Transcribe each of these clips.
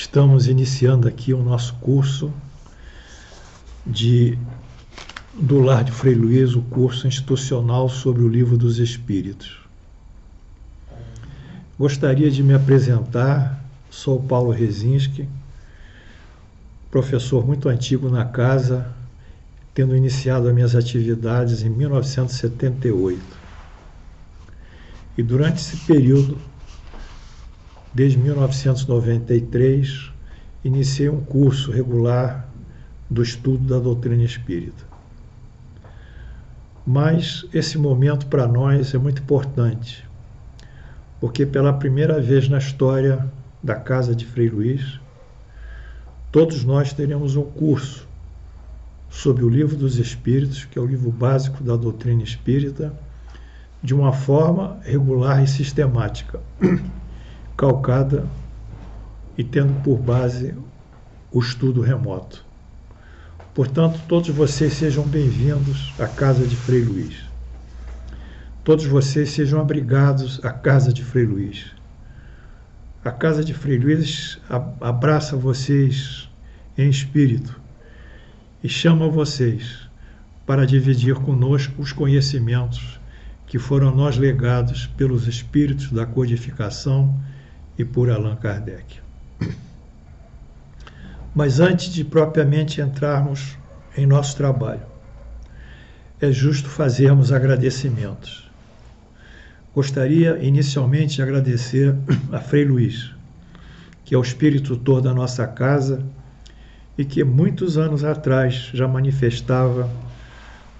Estamos iniciando aqui o nosso curso do Lar de Frei Luiz, o curso institucional sobre o Livro dos Espíritos. Gostaria de me apresentar, sou Paulo Rezinski, professor muito antigo na casa, tendo iniciado as minhas atividades em 1978. E durante esse período, desde 1993, iniciei um curso regular do estudo da doutrina espírita. Mas esse momento para nós é muito importante, porque pela primeira vez na história da Casa de Frei Luiz, todos nós teremos um curso sobre o Livro dos Espíritos, que é o livro básico da doutrina espírita, de uma forma regular e sistemática, calcada e tendo por base o estudo remoto. Portanto, todos vocês sejam bem-vindos à Casa de Frei Luiz. Todos vocês sejam abrigados à Casa de Frei Luiz. A Casa de Frei Luiz abraça vocês em espírito e chama vocês para dividir conosco os conhecimentos que foram a nós legados pelos espíritos da codificação e por Allan Kardec. Mas antes de propriamente entrarmos em nosso trabalho, é justo fazermos agradecimentos. Gostaria inicialmente de agradecer a Frei Luiz, que é o espírito tutor da nossa casa e que muitos anos atrás já manifestava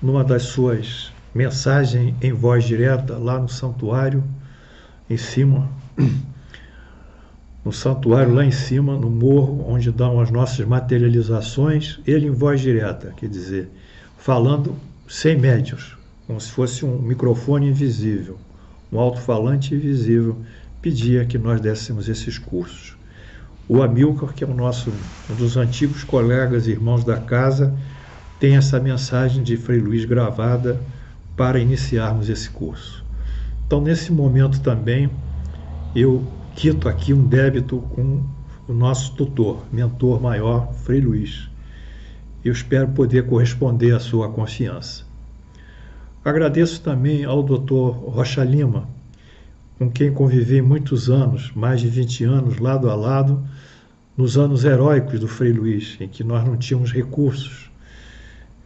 numa das suas mensagens em voz direta lá no santuário, em cima, no santuário lá em cima, no morro, onde dão as nossas materializações, ele em voz direta, quer dizer, falando sem médios, como se fosse um microfone invisível, um alto-falante invisível, pedia que nós dessemos esses cursos. O Amilcar, que é um dos antigos colegas e irmãos da casa, tem essa mensagem de Frei Luiz gravada para iniciarmos esse curso. Então, nesse momento também, eu quito aqui um débito com o nosso tutor, mentor maior, Frei Luiz. Eu espero poder corresponder à sua confiança. Agradeço também ao Dr. Rocha Lima, com quem convivi muitos anos, mais de 20 anos, lado a lado, nos anos heróicos do Frei Luiz, em que nós não tínhamos recursos.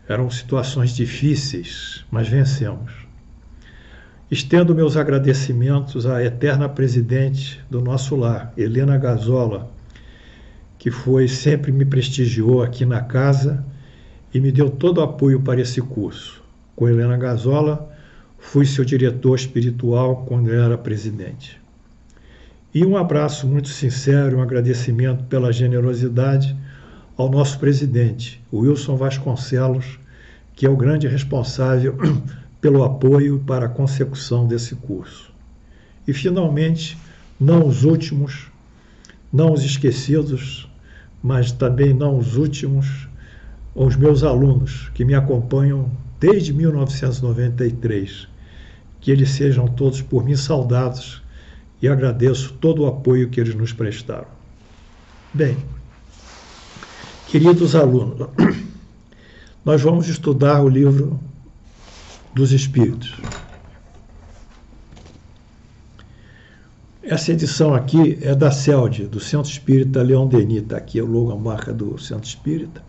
Eram situações difíceis, mas vencemos. Estendo meus agradecimentos à eterna presidente do nosso lar, Helena Gazola, que sempre me prestigiou aqui na casa e me deu todo o apoio para esse curso. Com Helena Gazola, fui seu diretor espiritual quando eu era presidente. E um abraço muito sincero, um agradecimento pela generosidade ao nosso presidente, Wilson Vasconcelos, que é o grande responsável pelo apoio para a consecução desse curso. E, finalmente, não os últimos, não os esquecidos, mas também não os últimos, os meus alunos, que me acompanham desde 1993. Que eles sejam todos por mim saudados e agradeço todo o apoio que eles nos prestaram. Bem, queridos alunos, nós vamos estudar o livro dos Espíritos. Essa edição aqui é da CELD, do Centro Espírita Leon Denis. Está aqui o logo, a marca do Centro Espírita.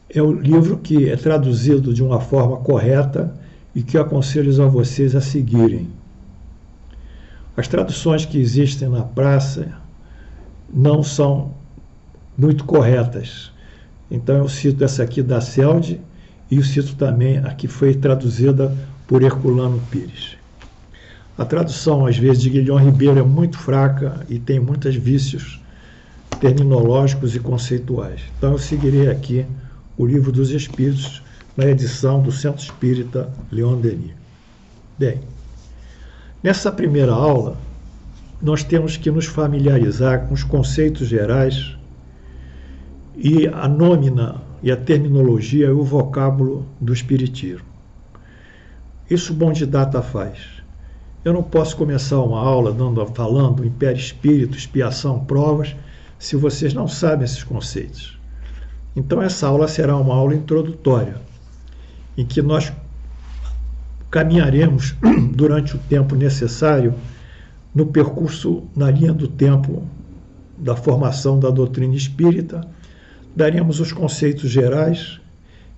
É o livro que é traduzido de uma forma correta e que eu aconselho a vocês a seguirem. As traduções que existem na praça não são muito corretas. Então eu cito essa aqui da CELD e eu cito também a que foi traduzida por Herculano Pires. A tradução, às vezes, de Guilherme Ribeiro é muito fraca e tem muitos vícios terminológicos e conceituais. Então eu seguirei aqui o Livro dos Espíritos na edição do Centro Espírita Leon Denis. Bem, nessa primeira aula, nós temos que nos familiarizar com os conceitos gerais e a nômina e a terminologia e o vocábulo do Espiritismo. Isso o Bom de Data faz. Eu não posso começar uma aula falando em perispírito, expiação, provas, se vocês não sabem esses conceitos. Então essa aula será uma aula introdutória, em que nós caminharemos durante o tempo necessário no percurso, na linha do tempo da formação da doutrina espírita, daremos os conceitos gerais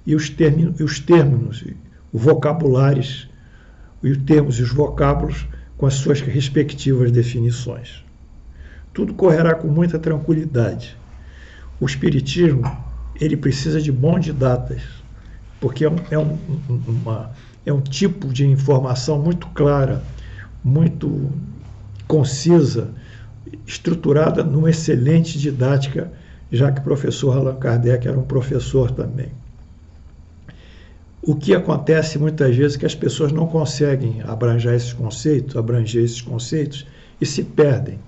e os termos, os vocabulários, os termos e os vocábulos com as suas respectivas definições. Tudo correrá com muita tranquilidade. O Espiritismo, ele precisa de bons didatas, porque é um tipo de informação muito clara, muito concisa, estruturada numa excelente didática, já que o professor Allan Kardec era um professor também. O que acontece muitas vezes é que as pessoas não conseguem abranger esses conceitos e se perdem.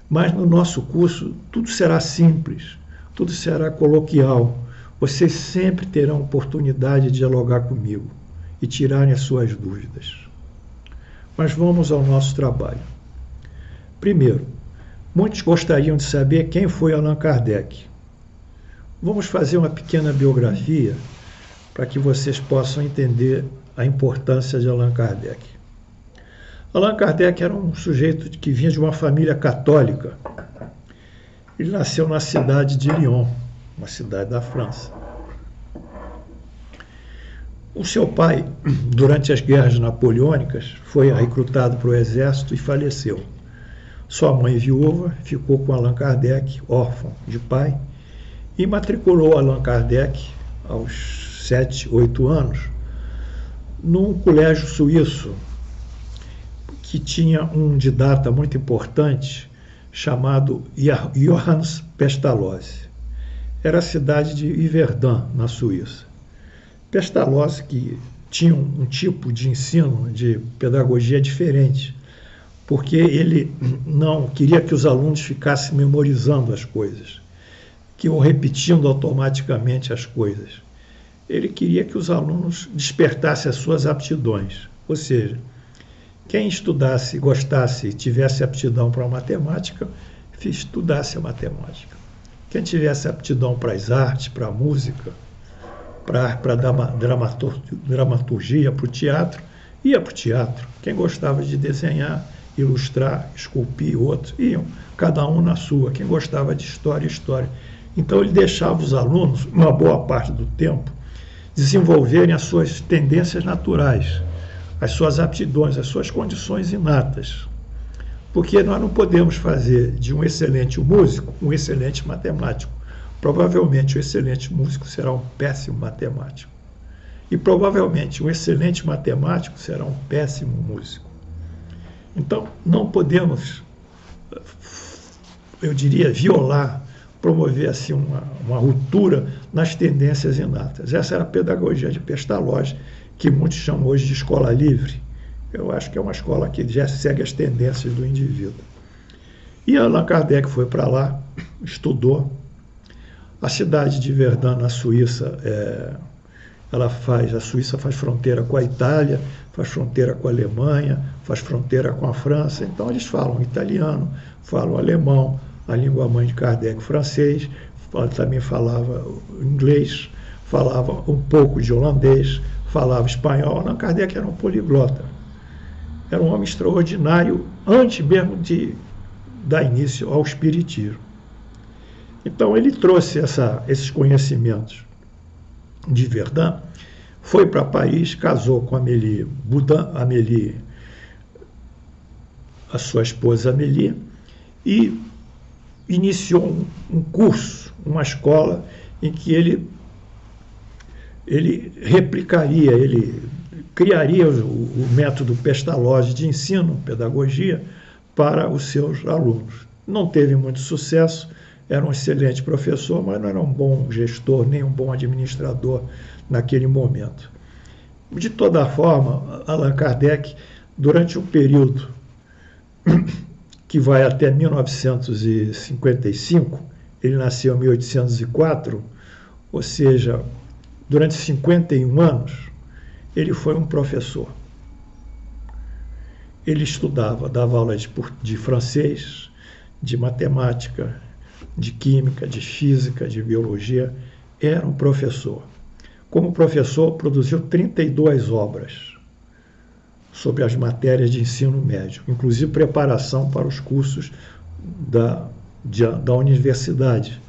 Mas no nosso curso tudo será simples, tudo será coloquial. Vocês sempre terão oportunidade de dialogar comigo e tirarem as suas dúvidas. Mas vamos ao nosso trabalho. Primeiro, muitos gostariam de saber quem foi Allan Kardec. Vamos fazer uma pequena biografia para que vocês possam entender a importância de Allan Kardec. Allan Kardec era um sujeito que vinha de uma família católica. Ele nasceu na cidade de Lyon, uma cidade da França. O seu pai, durante as guerras napoleônicas, foi recrutado para o exército e faleceu. Sua mãe, viúva, ficou com Allan Kardec, órfão de pai, e matriculou Allan Kardec aos 7, 8 anos num colégio suíço que tinha um didata muito importante chamado Johannes Pestalozzi. Era a cidade de Yverdun, na Suíça. Pestalozzi, que tinha um tipo de ensino, de pedagogia diferente, porque ele não queria que os alunos ficassem memorizando as coisas, que iam repetindo automaticamente as coisas. Ele queria que os alunos despertassem as suas aptidões, ou seja, quem estudasse, gostasse e tivesse aptidão para a matemática, estudasse a matemática. Quem tivesse aptidão para as artes, para a música, para a dramaturgia, para o teatro, ia para o teatro. Quem gostava de desenhar, ilustrar, esculpir, outros iam, cada um na sua. Quem gostava de história, história. Então ele deixava os alunos, uma boa parte do tempo, desenvolverem as suas tendências naturais, as suas aptidões, as suas condições inatas. Porque nós não podemos fazer de um excelente músico um excelente matemático. Provavelmente um excelente músico será um péssimo matemático. E provavelmente um excelente matemático será um péssimo músico. Então, não podemos, eu diria, violar, promover assim uma ruptura nas tendências inatas. Essa era a pedagogia de Pestalozzi, que muitos chamam hoje de escola livre. Eu acho que é uma escola que já segue as tendências do indivíduo. E Allan Kardec foi para lá, estudou. A cidade de Verdun, na Suíça, a Suíça faz fronteira com a Itália, faz fronteira com a Alemanha, faz fronteira com a França. Então eles falam italiano, falam alemão, a língua mãe de Kardec, francês, também falava inglês, falava um pouco de holandês, falava espanhol. Allan Kardec era um poliglota. Era um homem extraordinário antes mesmo de dar início ao espiritismo. Então ele trouxe esses conhecimentos de Verdun, foi para Paris, casou com Amélie Boudin, a sua esposa Amélie, e iniciou um curso, uma escola em que ele replicaria, ele criaria o método Pestalozzi de ensino, pedagogia, para os seus alunos. Não teve muito sucesso, era um excelente professor, mas não era um bom gestor, nem um bom administrador naquele momento. De toda forma, Allan Kardec, durante um período que vai até 1955, ele nasceu em 1804, ou seja, durante 51 anos, ele foi um professor. ele estudava, dava aula de francês, de matemática, de química, de física, de biologia. Era um professor. Como professor, produziu 32 obras sobre as matérias de ensino médio, inclusive preparação para os cursos da universidade,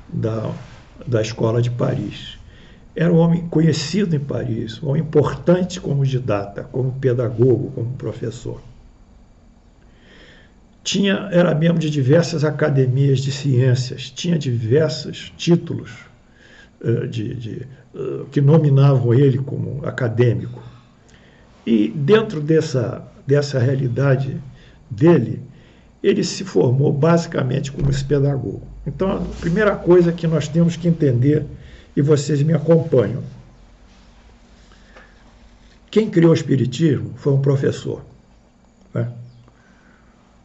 da Escola de Paris. Era um homem conhecido em Paris, um homem importante como didata, como pedagogo, como professor. Era membro de diversas academias de ciências, tinha diversos títulos que nominavam ele como acadêmico. E dentro dessa realidade dele, ele se formou basicamente como esse pedagogo. Então, a primeira coisa que nós temos que entender, e vocês me acompanham, quem criou o Espiritismo foi um professor. Né?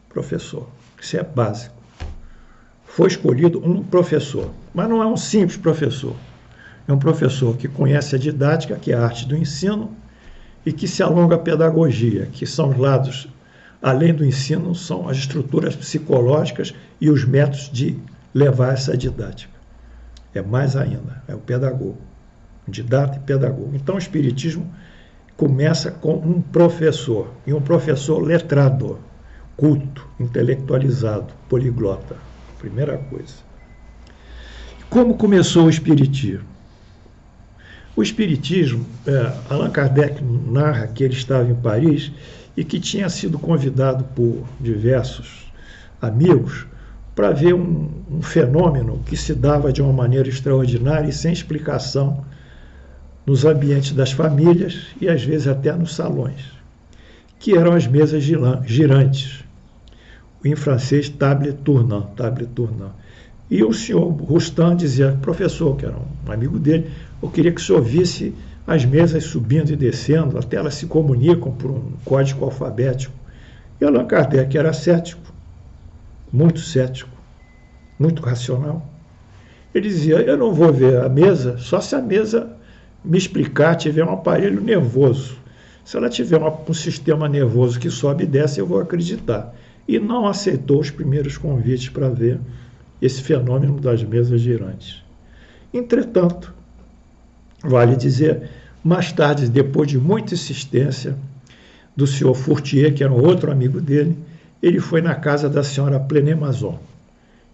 Professor, isso é básico. Foi escolhido um professor, mas não é um simples professor. É um professor que conhece a didática, que é a arte do ensino, e que se alonga a pedagogia, que são os lados, além do ensino, são as estruturas psicológicas e os métodos de levar essa didática. É mais ainda, é o pedagogo, didata e pedagogo. Então o Espiritismo começa com um professor, e um professor letrado, culto, intelectualizado, poliglota. Primeira coisa. Como começou o Espiritismo? O Espiritismo, Allan Kardec narra que ele estava em Paris e que tinha sido convidado por diversos amigos para ver um fenômeno que se dava de uma maneira extraordinária e sem explicação nos ambientes das famílias e às vezes até nos salões, que eram as mesas girantes, em francês table tournante. E o senhor Roustan dizia, professor, que era um amigo dele, eu queria que o senhor visse as mesas subindo e descendo, até elas se comunicam por um código alfabético. E Allan Kardec era cético, muito racional. Ele dizia, eu não vou ver a mesa, só se a mesa me explicar, tiver um aparelho nervoso. Se ela tiver um sistema nervoso que sobe e desce, eu vou acreditar. E não aceitou os primeiros convites para ver esse fenômeno das mesas girantes. Entretanto, vale dizer, mais tarde, depois de muita insistência do senhor Fourtier, que era um outro amigo dele, ele foi na casa da senhora Plenemazon.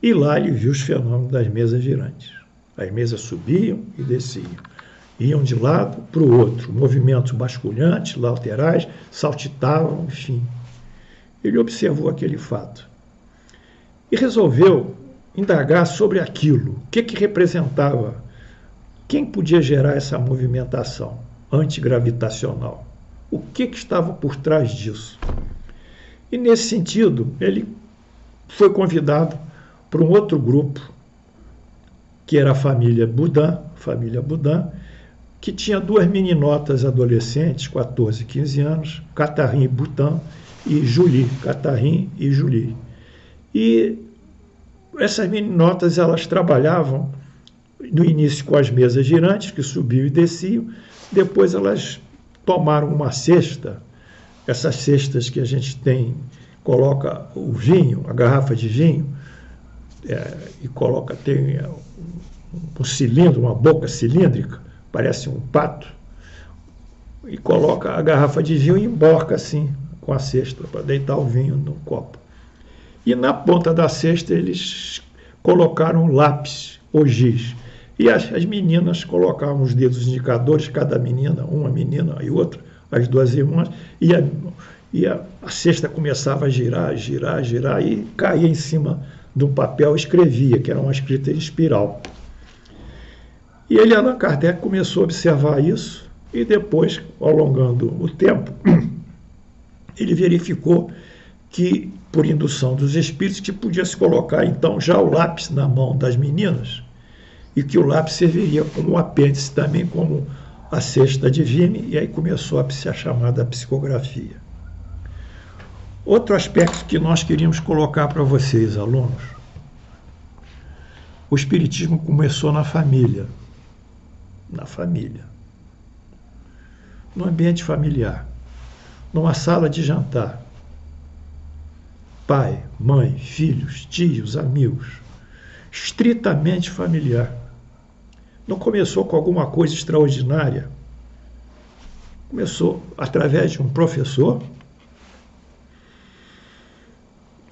E lá ele viu os fenômenos das mesas girantes. As mesas subiam e desciam. Iam de lado para o outro, movimentos basculhantes, laterais, saltitavam, enfim. Ele observou aquele fato e resolveu indagar sobre aquilo, o que representava, quem podia gerar essa movimentação antigravitacional, o que estava por trás disso. E nesse sentido, ele foi convidado para um outro grupo, que era a família Boudin, que tinha duas meninotas adolescentes, 14 e 15 anos, Catherine Boudin e Julie, Catherine e Julie. E essas meninotas, elas trabalhavam no início com as mesas girantes, que subiam e desciam, depois elas tomaram uma cesta, essas cestas que a gente tem, coloca o vinho, a garrafa de vinho, e coloca, tem um cilindro, uma boca cilíndrica, parece um pato, e coloca a garrafa de vinho e emborca assim, com a cesta, para deitar o vinho no copo. E na ponta da cesta eles colocaram lápis ou giz. E as meninas colocavam os dedos indicadores, cada menina, uma menina e outra, as duas irmãs, e a cesta começava a girar, e caía em cima de um papel e escrevia, que era uma escrita em espiral. E ele, Allan Kardec, começou a observar isso, e depois, alongando o tempo, ele verificou que, por indução dos espíritos, que podia se colocar, então, já o lápis na mão das meninas, e que o lápis serviria como um apêndice também, como a cesta divina, e aí começou a chamada psicografia. Outro aspecto que nós queríamos colocar para vocês, alunos, o Espiritismo começou na família, no ambiente familiar, numa sala de jantar, pai, mãe, filhos, tios, amigos, estritamente familiar. Não começou com alguma coisa extraordinária. Começou através de um professor,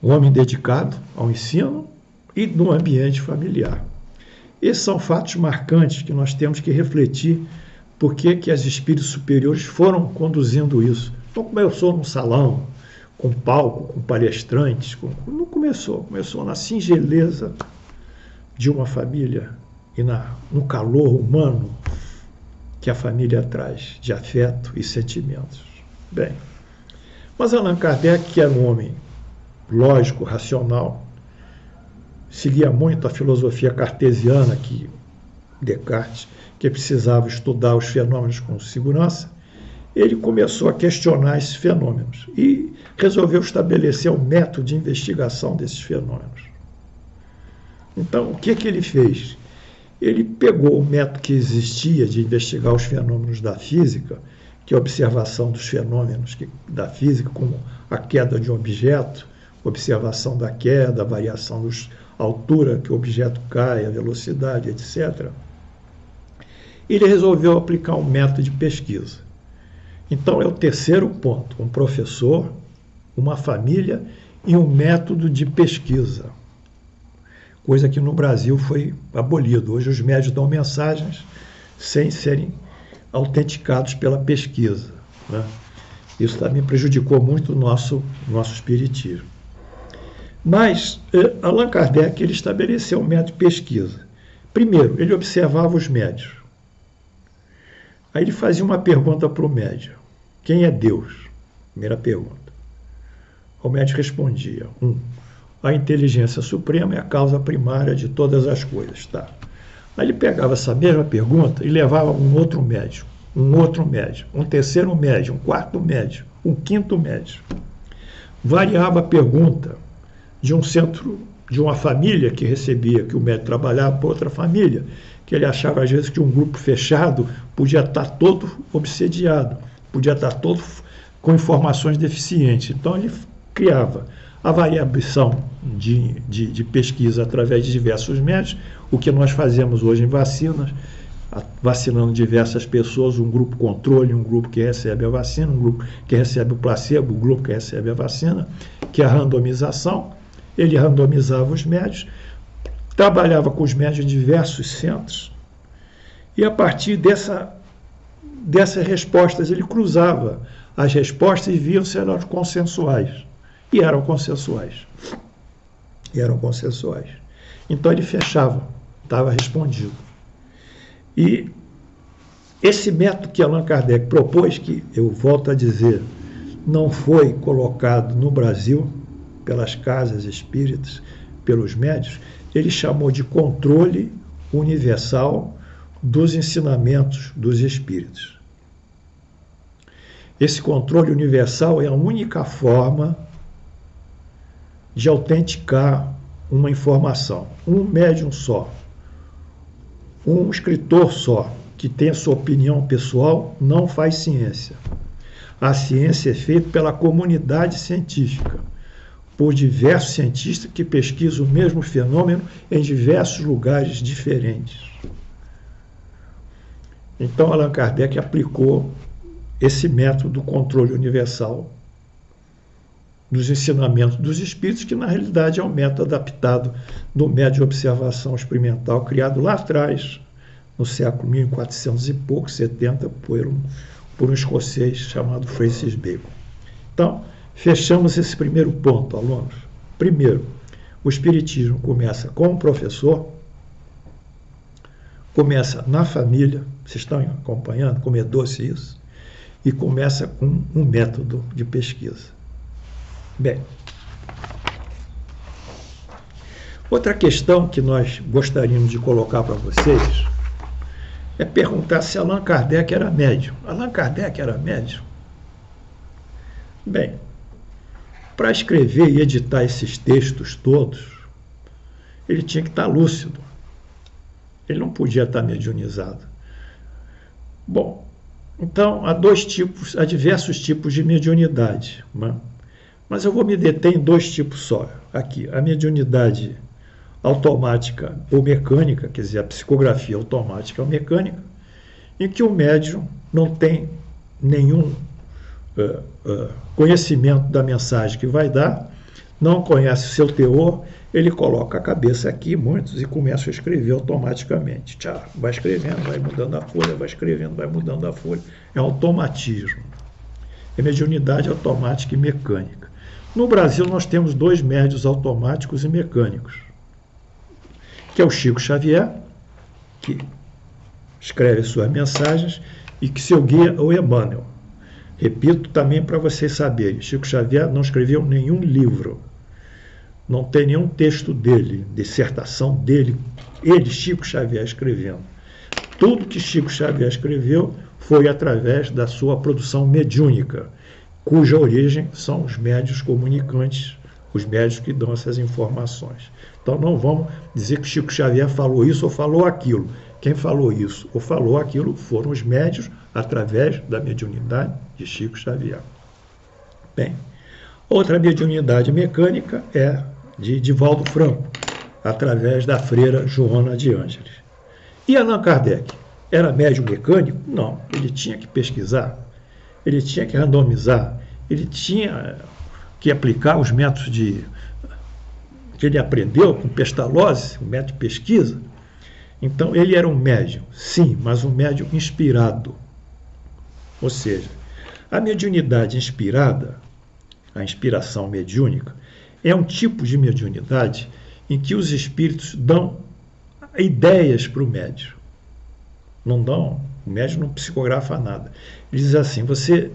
um homem dedicado ao ensino e no ambiente familiar. Esses são fatos marcantes que nós temos que refletir por que as espíritos superiores foram conduzindo isso. Não começou num salão, com palco, com palestrantes. Não começou. Começou na singeleza de uma família e no calor humano que a família traz, de afeto e sentimentos. Bem, mas Allan Kardec, que era um homem lógico, racional, seguia muito a filosofia cartesiana, que Descartes, que precisava estudar os fenômenos com segurança, ele começou a questionar esses fenômenos e resolveu estabelecer um método de investigação desses fenômenos. Então, o que ele fez? Ele pegou o método que existia de investigar os fenômenos da física, que é a observação dos fenômenos da física, como a queda de um objeto, observação da queda, a variação da altura que o objeto cai, a velocidade, etc. Ele resolveu aplicar um método de pesquisa. Então, é o terceiro ponto: um professor, uma família e um método de pesquisa. Coisa que no Brasil foi abolido. Hoje os médios dão mensagens sem serem autenticados pela pesquisa, né? Isso também prejudicou muito o nosso espiritismo. Mas Allan Kardec ele estabeleceu um método de pesquisa. Primeiro, ele observava os médios. Aí ele fazia uma pergunta para o médium: quem é Deus? Primeira pergunta. O médium respondia: a inteligência suprema é a causa primária de todas as coisas. Tá. Aí ele pegava essa mesma pergunta e levava um outro médium, um terceiro médium, um quarto médium, um quinto médium. Variava a pergunta de um centro, de uma família que recebia, que o médium trabalhava para outra família, que ele achava às vezes que um grupo fechado podia estar todo obsediado, podia estar todo com informações deficientes. Então ele criava a variação de pesquisa através de diversos métodos, o que nós fazemos hoje em vacinas, vacinando diversas pessoas, um grupo controle, um grupo que recebe a vacina, um grupo que recebe o placebo, um grupo que recebe a vacina, que é a randomização. Ele randomizava os médios, trabalhava com os médios em diversos centros, e a partir dessas respostas ele cruzava as respostas e viam se eram consensuais. E eram consensuais. Então ele fechava, estava respondido. E esse método que Allan Kardec propôs, que eu volto a dizer, não foi colocado no Brasil pelas casas espíritas, pelos médios, ele chamou de controle universal dos ensinamentos dos espíritos. Esse controle universal é a única forma de autenticar uma informação. Um médium só, um escritor só, que tem a sua opinião pessoal, não faz ciência. A ciência é feita pela comunidade científica, por diversos cientistas que pesquisam o mesmo fenômeno em diversos lugares diferentes. Então, Allan Kardec aplicou esse método do controle universal dos ensinamentos dos espíritos, que na realidade é um método adaptado do método de observação experimental criado lá atrás, no século 1400 e pouco, 70, por um escocês chamado Francis Bacon. Então, fechamos esse primeiro ponto, alunos. Primeiro, o espiritismo começa com o professor, começa na família, vocês estão acompanhando como é doce isso, e começa com um método de pesquisa. Bem, outra questão que nós gostaríamos de colocar para vocês é perguntar se Allan Kardec era médium. Allan Kardec era médium? Bem, para escrever e editar esses textos todos, ele tinha que estar lúcido. Ele não podia estar mediunizado. Bom, então há diversos tipos de mediunidade, né? Mas eu vou me deter em dois tipos só. Aqui, a mediunidade automática ou mecânica, quer dizer, a psicografia automática ou mecânica, em que o médium não tem nenhum conhecimento da mensagem que vai dar, não conhece o seu teor, ele coloca a cabeça aqui, muitos, e começa a escrever automaticamente. Tchau, vai escrevendo, vai mudando a folha, vai escrevendo, vai mudando a folha. É automatismo. É mediunidade automática e mecânica. No Brasil, nós temos dois médiuns automáticos e mecânicos, que é o Chico Xavier, que escreve suas mensagens, e que seu guia é o Emmanuel. Repito também para vocês saberem, Chico Xavier não escreveu nenhum livro, não tem nenhum texto dele, dissertação dele, ele, Chico Xavier, escrevendo. Tudo que Chico Xavier escreveu foi através da sua produção mediúnica, cuja origem são os médiuns comunicantes, os médiuns que dão essas informações. Então não vamos dizer que Chico Xavier falou isso ou falou aquilo. Quem falou isso ou falou aquilo foram os médiuns através da mediunidade de Chico Xavier. Bem, outra mediunidade mecânica é de Divaldo Franco, através da freira Joana de Ângeles. E Allan Kardec era médium mecânico? Não, ele tinha que pesquisar, ele tinha que randomizar, ele tinha que aplicar os métodos que ele aprendeu com Pestalozzi, o método de pesquisa. Então, ele era um médium, sim, mas um médium inspirado. Ou seja, a mediunidade inspirada, a inspiração mediúnica, é um tipo de mediunidade em que os espíritos dão ideias para o médium. Não dão, o médium não psicografa nada. Ele diz assim, você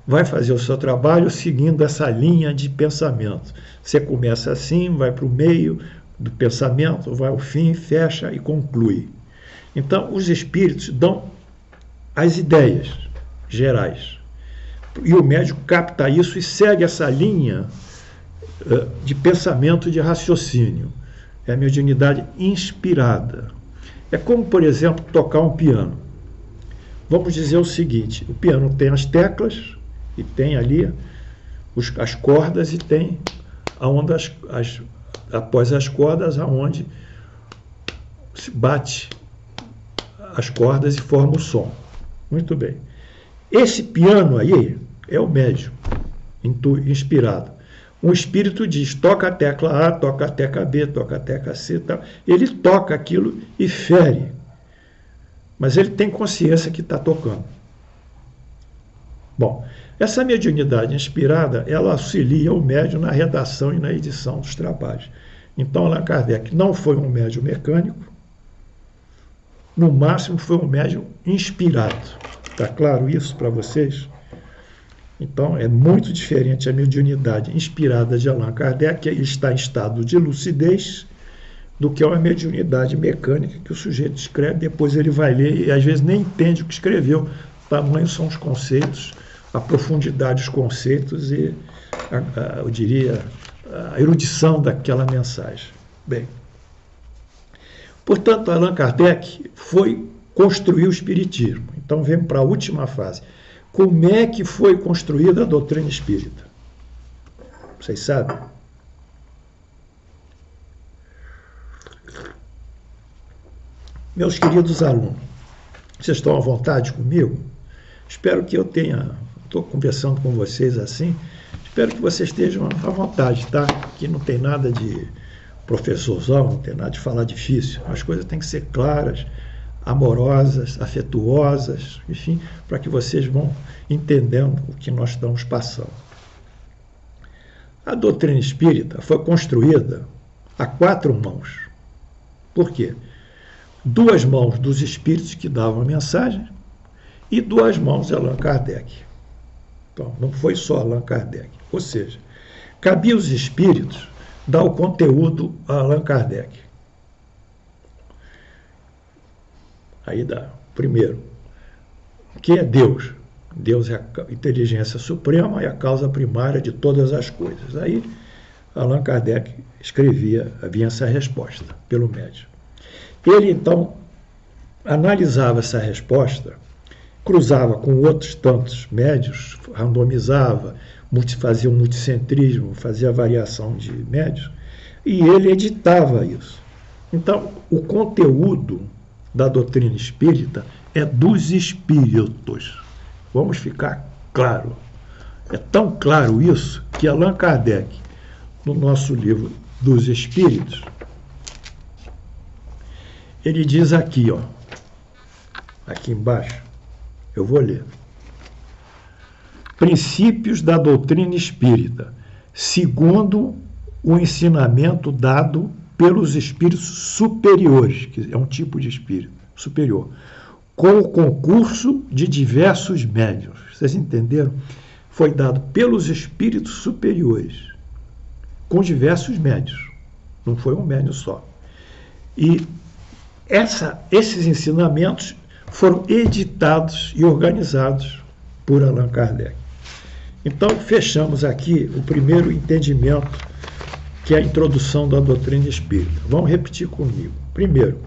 vai fazer o seu trabalho seguindo essa linha de pensamento. Você começa assim, vai para o meio do pensamento, vai ao fim, fecha e conclui. Então, os espíritos dão as ideias gerais. E o médium capta isso e segue essa linha de pensamento, de raciocínio. É a mediunidade inspirada. É como, por exemplo, tocar um piano. Vamos dizer o seguinte, o piano tem as teclas e tem ali as cordas e tem aonde após as cordas, aonde se bate as cordas e forma o som. Muito bem. Esse piano aí é o médium inspirado. Um espírito diz, toca a tecla A, toca a tecla B, toca a tecla C, tal. Ele toca aquilo e fere. Mas ele tem consciência que está tocando. Bom, essa mediunidade inspirada, ela auxilia o médium na redação e na edição dos trabalhos. Então, Allan Kardec não foi um médium mecânico, no máximo foi um médium inspirado. Está claro isso para vocês? Então, é muito diferente a mediunidade inspirada de Allan Kardec, que ele está em estado de lucidez, do que uma mediunidade mecânica que o sujeito escreve, depois ele vai ler e às vezes nem entende o que escreveu. Tamanhos são os conceitos, a profundidade dos conceitos e, eu diria, a erudição daquela mensagem. Bem, portanto, Allan Kardec foi construir o Espiritismo. Então, vem para a última fase. Como é que foi construída a doutrina espírita? Vocês sabem? Meus queridos alunos, vocês estão à vontade comigo? Espero que eu tenha... Estou conversando com vocês assim, espero que vocês estejam à vontade, tá? Aqui não tem nada de professorzão, não tem nada de falar difícil. As coisas têm que ser claras, amorosas, afetuosas, enfim, para que vocês vão entendendo o que nós estamos passando. A doutrina espírita foi construída a 4 mãos. Por quê? 2 mãos dos espíritos que davam a mensagem e 2 mãos de Allan Kardec. Então, não foi só Allan Kardec. Ou seja, cabia aos espíritos dar o conteúdo a Allan Kardec. Aí dá. Primeiro, o que é Deus? Deus é a inteligência suprema e a causa primária de todas as coisas. Aí, Allan Kardec havia essa resposta pelo médium. Ele, então, analisava essa resposta, cruzava com outros tantos médios, randomizava, fazia um multicentrismo, fazia variação de médios, e ele editava isso. Então, o conteúdo da doutrina espírita é dos espíritos. Vamos ficar claro. É tão claro isso que Allan Kardec, no nosso livro dos Espíritos, ele diz aqui, ó, aqui embaixo, eu vou ler. Princípios da doutrina espírita, segundo o ensinamento dado pelos espíritos superiores, que é um tipo de espírito superior, com o concurso de diversos médiuns. Vocês entenderam? Foi dado pelos espíritos superiores, com diversos médiuns. Não foi um médium só. E esses ensinamentos foram editados e organizados por Allan Kardec. Então, fechamos aqui o primeiro entendimento, que é a introdução da doutrina espírita. Vamos repetir comigo. Primeiro,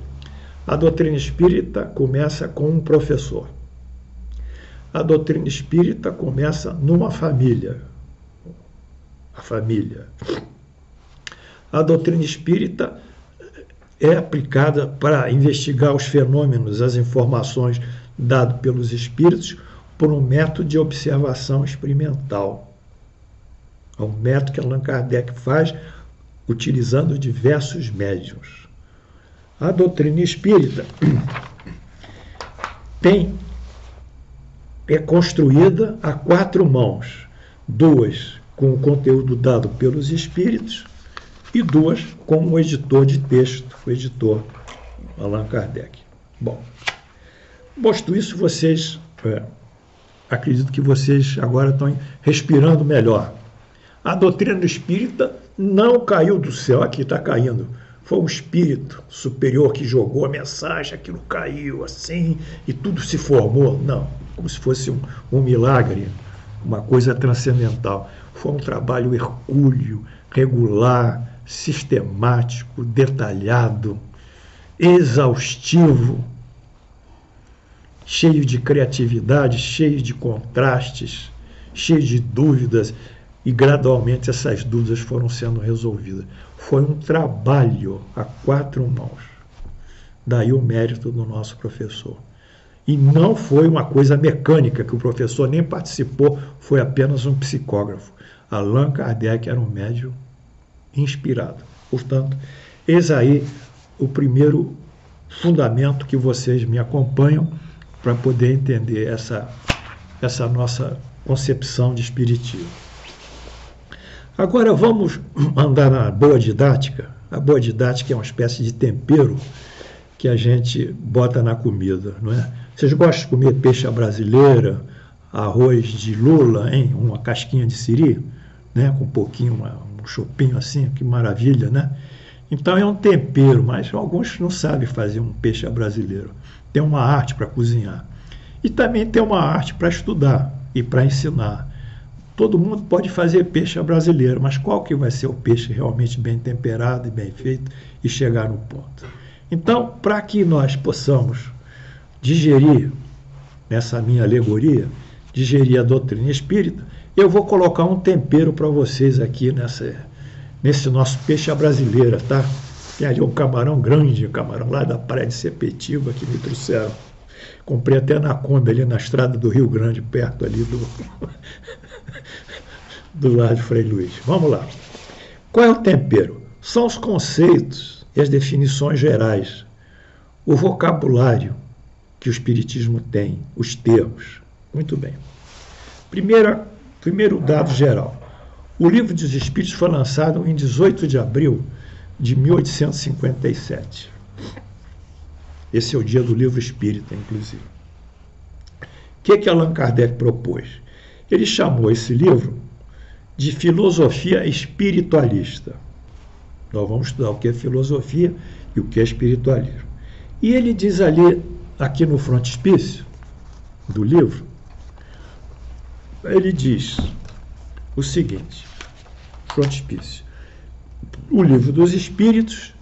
a doutrina espírita começa com um professor. A doutrina espírita começa numa família. A família. A doutrina espírita é aplicada para investigar os fenômenos, as informações dadas pelos espíritos por um método de observação experimental. É um método que Allan Kardec faz utilizando diversos médiuns. A doutrina espírita é construída a 4 mãos, 2 com o conteúdo dado pelos espíritos e 2 com o editor de texto, o editor Allan Kardec. Bom, posto isso, vocês, acredito que vocês agora estão respirando melhor. A doutrina espírita não caiu do céu, aqui está caindo. Foi um espírito superior que jogou a mensagem, aquilo caiu assim e tudo se formou. Não, como se fosse um milagre, uma coisa transcendental. Foi um trabalho hercúleo, regular, sistemático, detalhado, exaustivo, cheio de criatividade, cheio de contrastes, cheio de dúvidas, e gradualmente essas dúvidas foram sendo resolvidas. Foi um trabalho a 4 mãos. Daí o mérito do nosso professor. E não foi uma coisa mecânica, que o professor nem participou, foi apenas um psicógrafo. Allan Kardec era um médium inspirado. Portanto, eis aí o primeiro fundamento que vocês me acompanham para poder entender essa nossa concepção de espiritismo. Agora vamos andar na boa didática. A boa didática é uma espécie de tempero que a gente bota na comida, não é? Vocês gostam de comer peixe à brasileira, arroz de lula, hein? Uma casquinha de siri, né? Com um pouquinho, um chopinho assim, que maravilha, né? Então é um tempero, mas alguns não sabem fazer um peixe à brasileira. Tem uma arte para cozinhar. E também tem uma arte para estudar e para ensinar. Todo mundo pode fazer peixe à brasileira, mas qual que vai ser o peixe realmente bem temperado e bem feito e chegar no ponto? Então, para que nós possamos digerir, nessa minha alegoria, digerir a doutrina espírita, eu vou colocar um tempero para vocês aqui nesse nosso peixe à brasileira, tá? Tem ali um camarão grande, um camarão lá da praia de Sepetiba que me trouxeram. Comprei até na Kombi, ali na estrada do Rio Grande, perto ali do Largo de Frei Luís. Vamos lá. Qual é o tempero? São os conceitos e as definições gerais, o vocabulário que o Espiritismo tem, os termos. Muito bem. Primeiro dado geral. O Livro dos Espíritos foi lançado em 18 de abril de 1857. Esse é o dia do livro espírita, inclusive. O que Allan Kardec propôs? Ele chamou esse livro de filosofia espiritualista. Nós vamos estudar o que é filosofia e o que é espiritualismo. E ele diz ali, aqui no frontispício do livro, ele diz o seguinte, frontispício: o Livro dos Espíritos,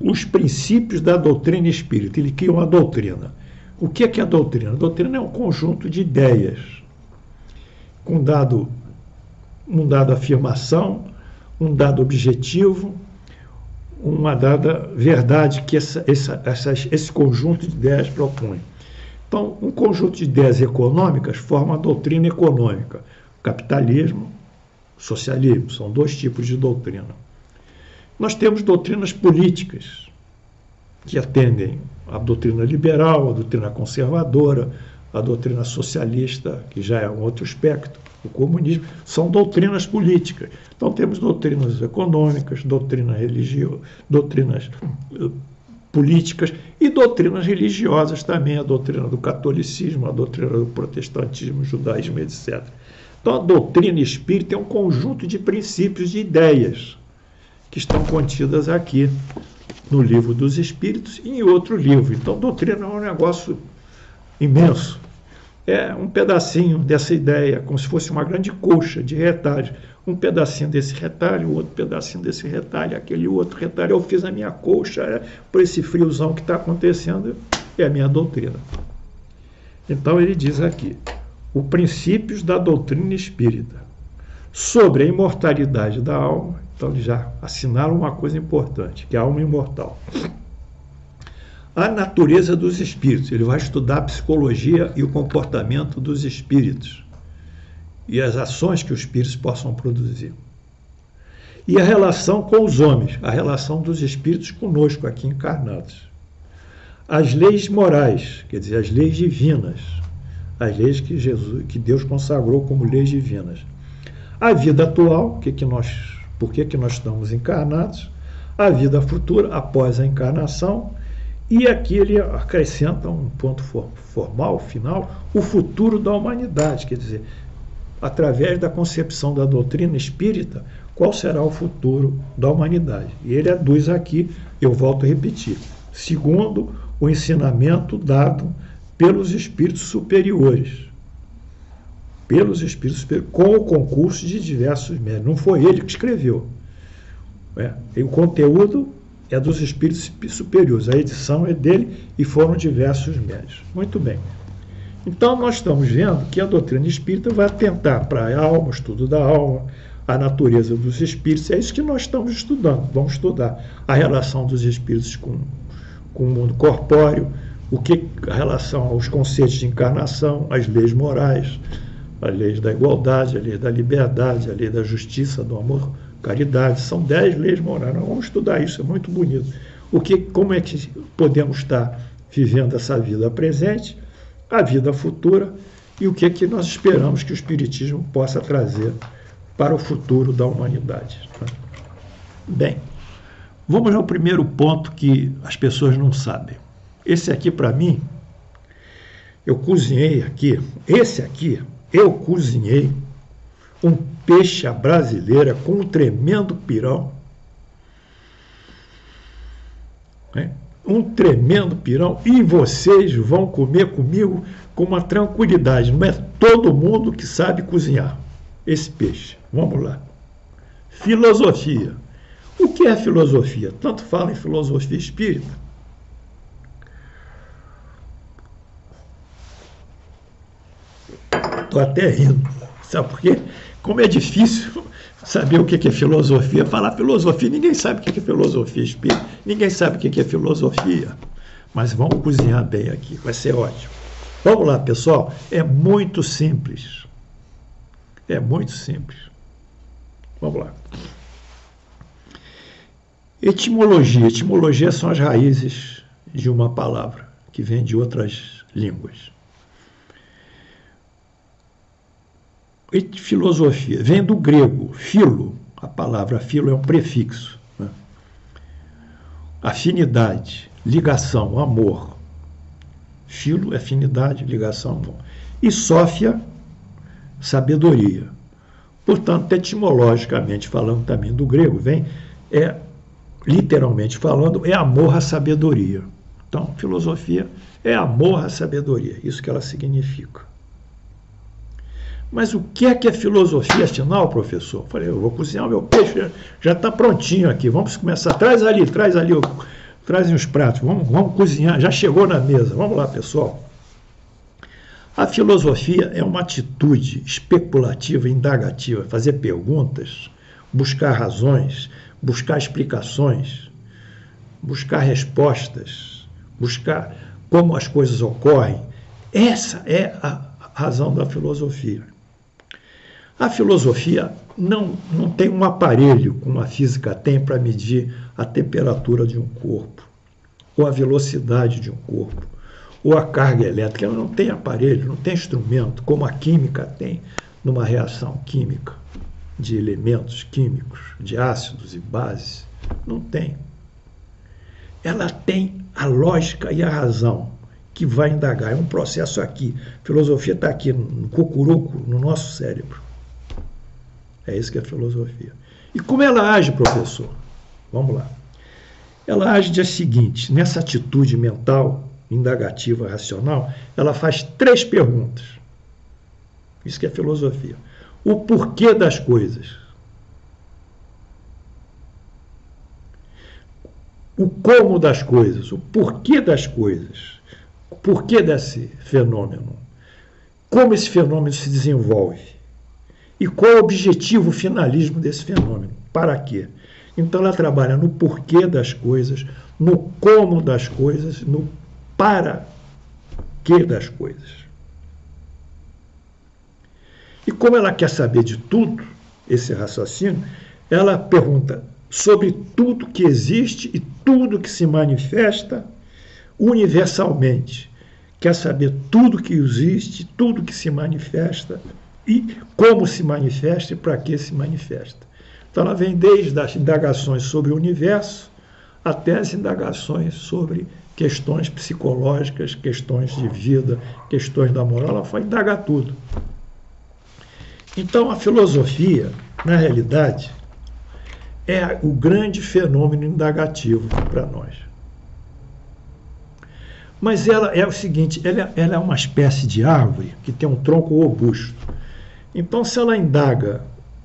os princípios da doutrina espírita. Ele cria uma doutrina. O que é a doutrina? A doutrina é um conjunto de ideias com dado uma dada afirmação, um dado objetivo, uma dada verdade que esse conjunto de ideias propõe. Então, um conjunto de ideias econômicas forma a doutrina econômica. Capitalismo, socialismo, são dois tipos de doutrina. Nós temos doutrinas políticas, que atendem à doutrina liberal, à doutrina conservadora, à doutrina socialista, que já é um outro espectro, o comunismo, são doutrinas políticas. Então temos doutrinas econômicas, doutrinas políticas e doutrinas religiosas também, a doutrina do catolicismo, a doutrina do protestantismo, judaísmo, etc. Então a doutrina espírita é um conjunto de princípios e ideias que estão contidas aqui no Livro dos Espíritos e em outro livro. Então doutrina é um negócio imenso. É um pedacinho dessa ideia, como se fosse uma grande colcha de retalhos. Um pedacinho desse retalho, outro pedacinho desse retalho, aquele outro retalho. Eu fiz a minha colcha por esse friozão que está acontecendo, é a minha doutrina. Então ele diz aqui, os princípios da doutrina espírita sobre a imortalidade da alma. Então ele já assinala uma coisa importante, que é a alma imortal. A natureza dos espíritos, ele vai estudar a psicologia e o comportamento dos espíritos e as ações que os espíritos possam produzir. E a relação com os homens, a relação dos espíritos conosco aqui encarnados. As leis morais, quer dizer, as leis divinas, as leis que Deus consagrou como leis divinas. A vida atual, por que nós estamos encarnados, a vida futura após a encarnação. E aqui ele acrescenta um ponto formal, final, o futuro da humanidade, quer dizer, através da concepção da doutrina espírita, qual será o futuro da humanidade. E ele aduz aqui, eu volto a repetir, segundo o ensinamento dado pelos espíritos superiores. Pelos espíritos superiores, com o concurso de diversos médiuns. Não foi ele que escreveu. O conteúdo é dos espíritos superiores, a edição é dele e foram diversos médiuns. Muito bem. Então nós estamos vendo que a doutrina espírita vai atentar para a alma, o estudo da alma, a natureza dos espíritos, é isso que nós estamos estudando. Vamos estudar a relação dos espíritos com o mundo corpóreo, a relação aos conceitos de encarnação, as leis morais, as leis da igualdade, a lei da liberdade, a lei da justiça, do amor, caridade, são 10 leis morais. Nós vamos estudar isso, é muito bonito. Como é que podemos estar vivendo essa vida presente, a vida futura e o que nós esperamos que o Espiritismo possa trazer para o futuro da humanidade. Bem, vamos ao primeiro ponto que as pessoas não sabem. Esse aqui, para mim, eu cozinhei aqui, eu cozinhei um peixe à brasileira com um tremendo pirão. Um tremendo pirão. E vocês vão comer comigo com uma tranquilidade. Não é todo mundo que sabe cozinhar esse peixe. Vamos lá. Filosofia. O que é filosofia? Tanto fala em filosofia espírita. Estou até rindo. Sabe por quê? Como é difícil saber o que é filosofia. Falar filosofia, ninguém sabe o que é filosofia espírita, ninguém sabe o que é filosofia. Mas vamos cozinhar bem aqui, vai ser ótimo. Vamos lá, pessoal. É muito simples. É muito simples. Vamos lá. Etimologia. Etimologia são as raízes de uma palavra que vem de outras línguas. Filosofia vem do grego, filo. A palavra filo é um prefixo. Afinidade, ligação, amor. Filo, afinidade, ligação, amor. E sófia, sabedoria. Portanto, etimologicamente falando também do grego, literalmente falando, é amor à sabedoria. Então, filosofia é amor à sabedoria, isso que ela significa. Mas o que é filosofia, afinal, professor? Falei, eu vou cozinhar o meu peixe, já está prontinho aqui, vamos começar. Traz trazem os pratos, vamos cozinhar, já chegou na mesa. Vamos lá, pessoal. A filosofia é uma atitude especulativa, indagativa, fazer perguntas, buscar razões, buscar explicações, buscar respostas, buscar como as coisas ocorrem. Essa é a razão da filosofia. A filosofia não tem um aparelho, como a física tem, para medir a temperatura de um corpo, ou a velocidade de um corpo, ou a carga elétrica. Ela não tem aparelho, não tem instrumento, como a química tem numa reação química de elementos químicos, de ácidos e bases. Não tem. Ela tem a lógica e a razão que vai indagar. É um processo aqui. A filosofia está aqui, no cucuruco, no nosso cérebro. É isso que é a filosofia. E como ela age, professor? Vamos lá. Ela age do seguinte: nessa atitude mental, indagativa, racional, ela faz 3 perguntas. Isso que é filosofia. O porquê das coisas. O como das coisas. O porquê das coisas. O porquê desse fenômeno. Como esse fenômeno se desenvolve. E qual é o objetivo, o finalismo desse fenômeno? Para quê? Então ela trabalha no porquê das coisas, no como das coisas, no para quê das coisas. E como ela quer saber de tudo, esse raciocínio, ela pergunta sobre tudo que existe e tudo que se manifesta universalmente. Quer saber tudo que existe, tudo que se manifesta e como se manifesta e para que se manifesta. Então ela vem desde as indagações sobre o universo até as indagações sobre questões psicológicas, questões de vida, questões da moral. Ela vai indagar tudo. Então a filosofia, na realidade, é o grande fenômeno indagativo para nós. Mas ela é o seguinte, ela é uma espécie de árvore que tem um tronco robusto. Então, se ela indaga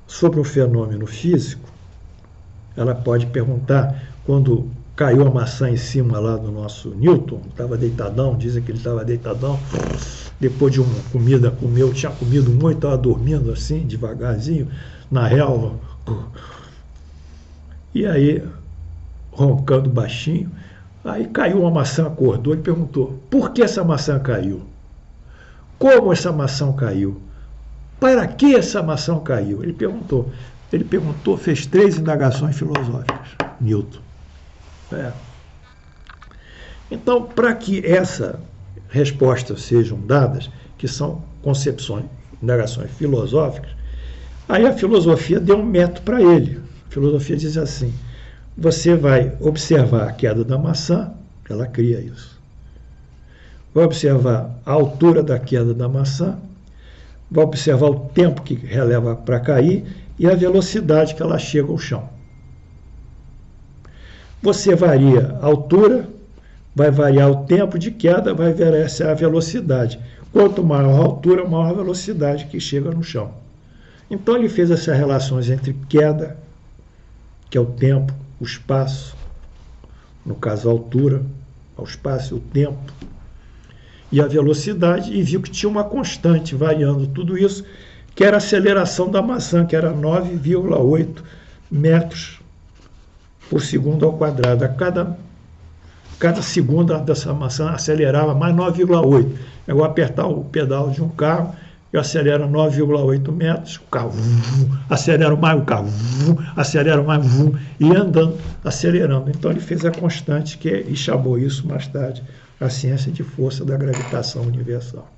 sobre um fenômeno físico, ela pode perguntar, quando caiu a maçã em cima lá do nosso Newton, estava deitadão, dizem que ele estava deitadão, depois de uma comida, tinha comido muito, estava dormindo assim, devagarzinho, na relva, e aí, roncando baixinho, aí caiu uma maçã, acordou e perguntou, por que essa maçã caiu? Como essa maçã caiu? Para que essa maçã caiu? Ele perguntou, fez 3 indagações filosóficas, Newton. Então, para que essas respostas sejam dadas, que são concepções, indagações filosóficas, aí a filosofia deu um método para ele. A filosofia diz assim, você vai observar a queda da maçã, ela cria isso. Vai observar a altura da queda da maçã, vai observar o tempo que releva para cair e a velocidade que ela chega ao chão. Você varia a altura, vai variar o tempo de queda, vai variar a velocidade. Quanto maior a altura, maior a velocidade que chega no chão. Então ele fez essas relações entre queda, que é o tempo, o espaço, no caso a altura, o espaço e o tempo, e a velocidade, e viu que tinha uma constante variando tudo isso, que era a aceleração da maçã, que era 9,8 metros por segundo ao quadrado. A cada segundo dessa maçã acelerava mais 9,8. É igual apertar o pedal de um carro e acelera 9,8 metros, o carro acelera mais, o carro acelera mais, e andando, acelerando. Então ele fez a constante, e chamou isso mais tarde a ciência de força da gravitação universal.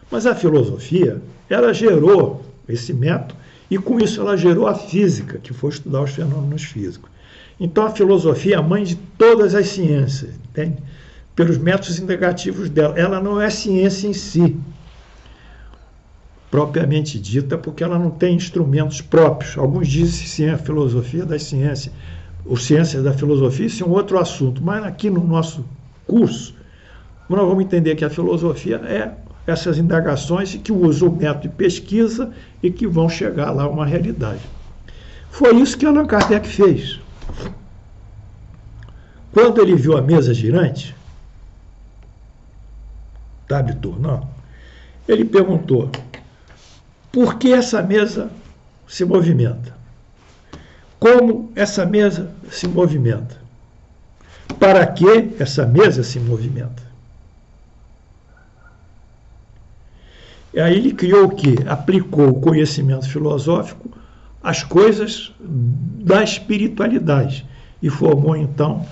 Mas a filosofia, ela gerou esse método, e com isso ela gerou a física, que foi estudar os fenômenos físicos. Então a filosofia é a mãe de todas as ciências, entende? Pelos métodos indagativos dela. Ela não é ciência em si, propriamente dita, porque ela não tem instrumentos próprios. Alguns dizem que a filosofia das ciências, ou ciências da filosofia, isso é um outro assunto. Mas aqui no nosso curso, nós vamos entender que a filosofia é essas indagações que usam o método de pesquisa e que vão chegar lá a uma realidade. Foi isso que Allan Kardec fez. Quando ele viu a mesa girante, Table Tournant, Ele perguntou: por que essa mesa se movimenta? Como essa mesa se movimenta? Para que essa mesa se movimenta? E aí ele criou o quê? Aplicou o conhecimento filosófico às coisas da espiritualidade e formou, então,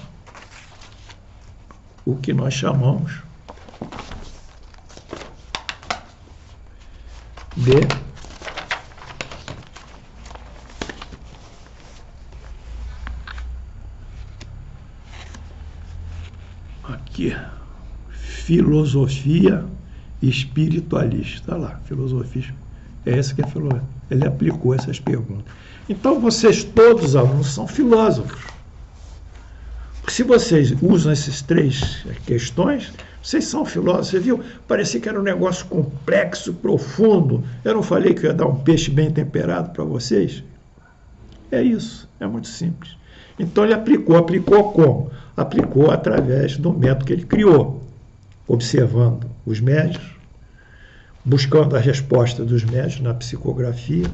o que nós chamamos de filosofia espiritualista. Olha lá, filosofia. É essa que é filosofia. Ele aplicou essas perguntas. Então, vocês todos, alunos, são filósofos. Porque se vocês usam essas três questões, vocês são filósofos. Você viu? Parecia que era um negócio complexo, profundo. Eu não falei que eu ia dar um peixe bem temperado para vocês? É isso. É muito simples. Então, ele aplicou. Aplicou como? Aplicou através do método que ele criou, observando os médios, buscando a resposta dos médios na psicografia,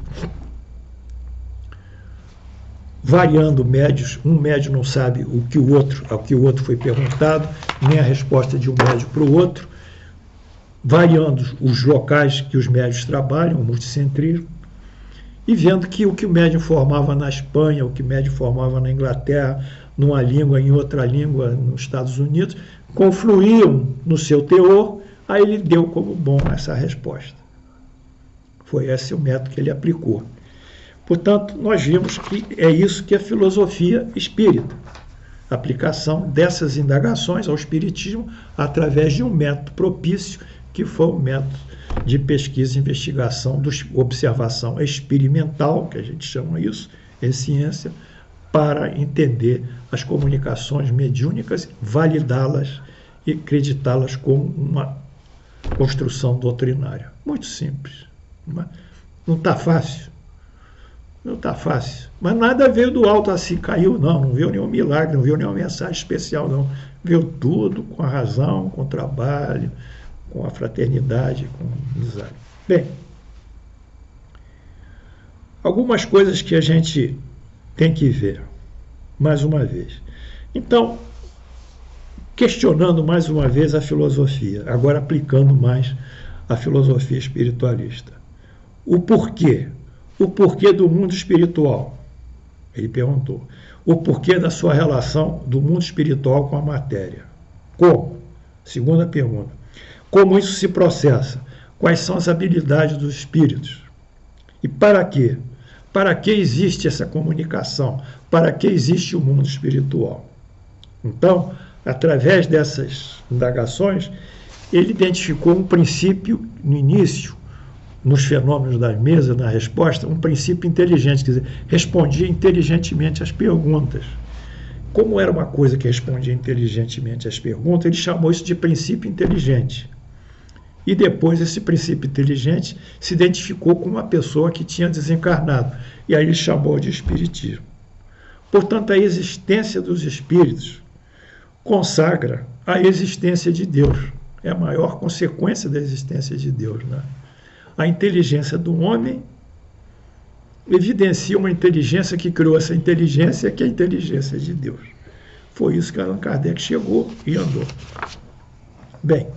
variando médios. Um médio não sabe o que o outro foi perguntado, nem a resposta de um médio para o outro, variando os locais que os médios trabalham, o multicentrismo, e vendo que o que o médium formava na Espanha, o que o médium formava na Inglaterra, numa língua, em outra língua, nos Estados Unidos, confluíam no seu teor. Aí ele deu como bom essa resposta. Foi esse o método que ele aplicou. Portanto, nós vimos que é isso que é filosofia espírita. A aplicação dessas indagações ao espiritismo através de um método propício, que foi o método de pesquisa e investigação, observação experimental, que a gente chama isso, em ciência, para entender as comunicações mediúnicas, validá-las e acreditá-las como uma construção doutrinária. Muito simples. Não está fácil. Não está fácil. Mas nada veio do alto assim, caiu, não. Não veio nenhum milagre, não veio nenhuma mensagem especial, não. Veio tudo com a razão, com o trabalho, com a fraternidade, com a amizade. Bem, algumas coisas que a gente tem que ver, mais uma vez. Então, questionando mais uma vez a filosofia, agora aplicando mais a filosofia espiritualista. O porquê do mundo espiritual? Ele perguntou. O porquê da sua relação do mundo espiritual com a matéria? Como? Segunda pergunta. Como isso se processa? Quais são as habilidades dos espíritos? E para quê? Para que existe essa comunicação? Para que existe o mundo espiritual? Então, através dessas indagações, ele identificou um princípio no início, nos fenômenos das mesas, na resposta, um princípio inteligente, quer dizer, respondia inteligentemente às perguntas. Como era uma coisa que respondia inteligentemente às perguntas, ele chamou isso de princípio inteligente. E depois esse princípio inteligente se identificou com uma pessoa que tinha desencarnado, e aí ele chamou de espiritismo. Portanto, a existência dos espíritos consagra a existência de Deus. É a maior consequência da existência de Deus, né? A inteligência do homem evidencia uma inteligência que criou essa inteligência, que é a inteligência de Deus. Foi isso que Allan Kardec chegou e andou. Bem,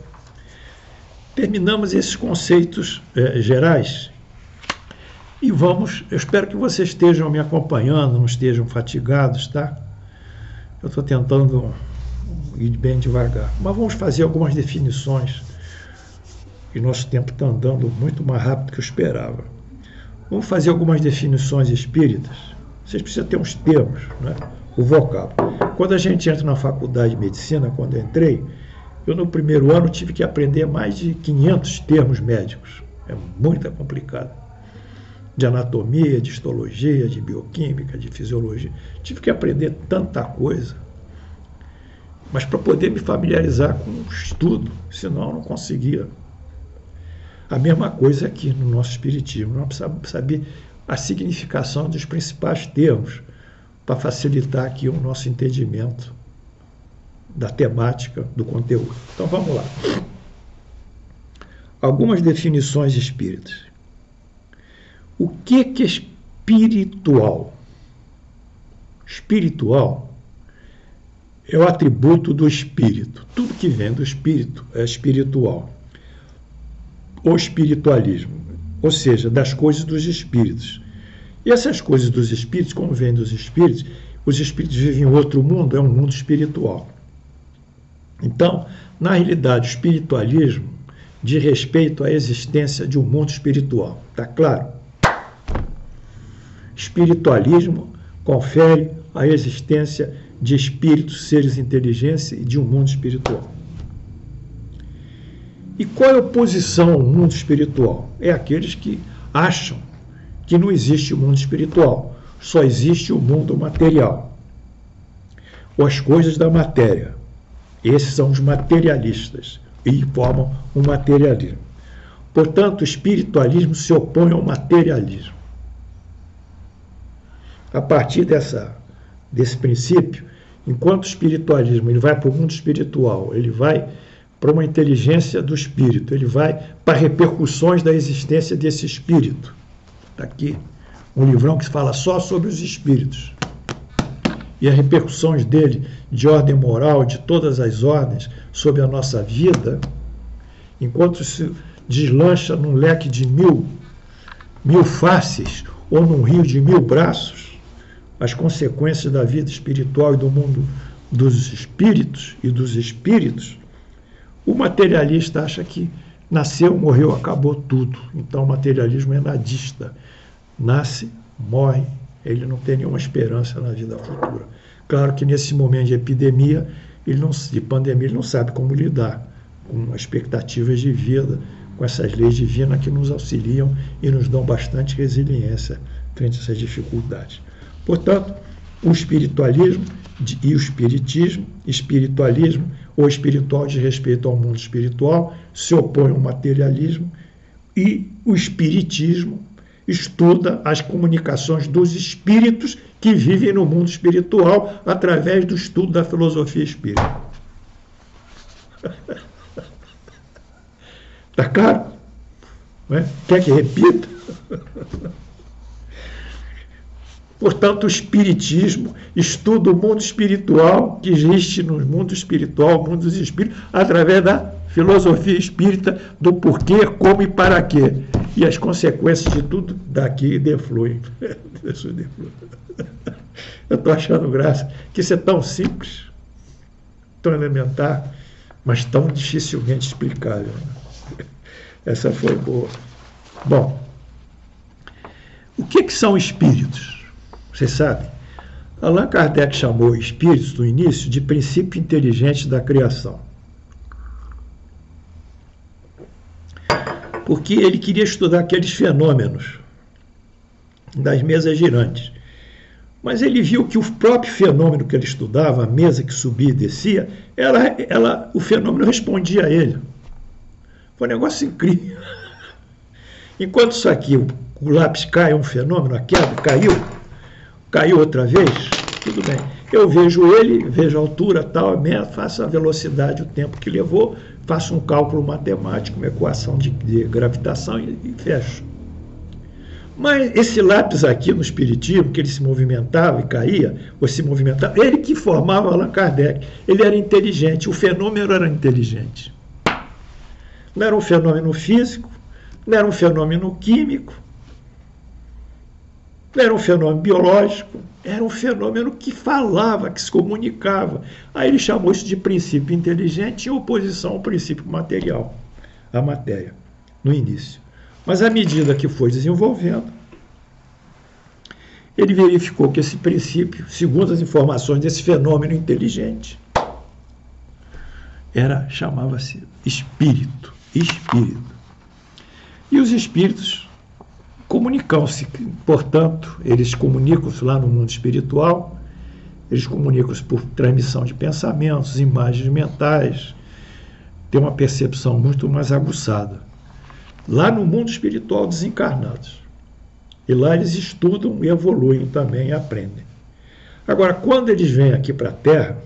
terminamos esses conceitos gerais e vamos, eu espero que vocês estejam me acompanhando, não estejam fatigados, tá? Eu estou tentando ir bem devagar, mas vamos fazer algumas definições, e nosso tempo está andando muito mais rápido do que eu esperava. Vamos fazer algumas definições espíritas. Vocês precisam ter uns termos, né? O vocábulo. Quando a gente entra na faculdade de medicina, quando eu entrei, eu no primeiro ano tive que aprender mais de 500 termos médicos. É muito complicado. De anatomia, de histologia, de bioquímica, de fisiologia. Tive que aprender tanta coisa. Mas para poder me familiarizar com o estudo, senão eu não conseguia. A mesma coisa aqui no nosso espiritismo. Nós precisamos saber a significação dos principais termos para facilitar aqui o nosso entendimento da temática, do conteúdo. Então vamos lá. algumas definições espíritas. O que é espiritual? Espiritual é o atributo do espírito. Tudo que vem do espírito é espiritual. O espiritualismo, ou seja, das coisas dos espíritos. E essas coisas dos espíritos, como vêm dos espíritos, os espíritos vivem em outro mundo, é um mundo espiritual. Então, na realidade, o espiritualismo diz respeito à existência de um mundo espiritual. Está claro? Espiritualismo confere a existência de espíritos, seres inteligentes e de um mundo espiritual. E qual é a oposição ao mundo espiritual? É aqueles que acham que não existe o mundo espiritual, só existe o mundo material, ou as coisas da matéria. Esses são os materialistas e formam o materialismo. Portanto, o espiritualismo se opõe ao materialismo. A partir desse princípio, enquanto o espiritualismo ele vai para o mundo espiritual, ele vai para uma inteligência do espírito, ele vai para repercussões da existência desse espírito. Está aqui um livrão que fala só sobre os espíritos e as repercussões dele de ordem moral, de todas as ordens, sobre a nossa vida, enquanto se deslancha num leque de mil faces ou num rio de 1000 braços, as consequências da vida espiritual e do mundo dos espíritos e dos espíritos, o materialista acha que nasceu, morreu, acabou tudo. Então o materialismo é nadista. Nasce, morre, ele não tem nenhuma esperança na vida futura. Claro que nesse momento de epidemia, de pandemia, ele não sabe como lidar com expectativas de vida, com essas leis divinas que nos auxiliam e nos dão bastante resiliência frente a essas dificuldades. Portanto, o espiritualismo e o espiritualismo ou espiritual de respeito ao mundo espiritual se opõe ao materialismo, e o espiritismo estuda as comunicações dos espíritos que vivem no mundo espiritual através do estudo da filosofia espírita. Está claro? Não é? Quer que repita? Portanto, o espiritismo estuda o mundo espiritual que existe no mundo espiritual, o mundo dos espíritos, através da filosofia espírita do porquê, como e para quê. E as consequências de tudo daqui defluem. Eu estou achando graça que isso é tão simples, tão elementar, mas tão dificilmente explicável. Essa foi boa. Bom, o que são espíritos? Vocês sabem? Allan Kardec chamou espíritos no início de princípio inteligente da criação. Porque ele queria estudar aqueles fenômenos das mesas girantes. Mas ele viu que o próprio fenômeno que ele estudava, a mesa que subia e descia, o fenômeno respondia a ele. Foi um negócio incrível. Enquanto isso aqui, o lápis cai, é um fenômeno, a queda caiu outra vez, tudo bem. Eu vejo ele, vejo a altura, tal, faço a velocidade, o tempo que levou, faço um cálculo matemático, uma equação de gravitação e fecho. Mas esse lápis aqui no espiritismo, que ele se movimentava e caía, ou se movimentava, ele que formava Allan Kardec. Ele era inteligente, o fenômeno era inteligente. Não era um fenômeno físico, não era um fenômeno químico, não era um fenômeno biológico, era um fenômeno que falava, que se comunicava. Aí ele chamou isso de princípio inteligente em oposição ao princípio material, a matéria, no início. Mas à medida que foi desenvolvendo, ele verificou que esse princípio, segundo as informações desse fenômeno inteligente, chamava-se espírito. E os espíritos comunicam-se, portanto, eles comunicam-se lá no mundo espiritual, eles comunicam-se por transmissão de pensamentos, imagens mentais, têm uma percepção muito mais aguçada. Lá no mundo espiritual, desencarnados. E lá eles estudam e evoluem também e aprendem. Agora, quando eles vêm aqui para a Terra,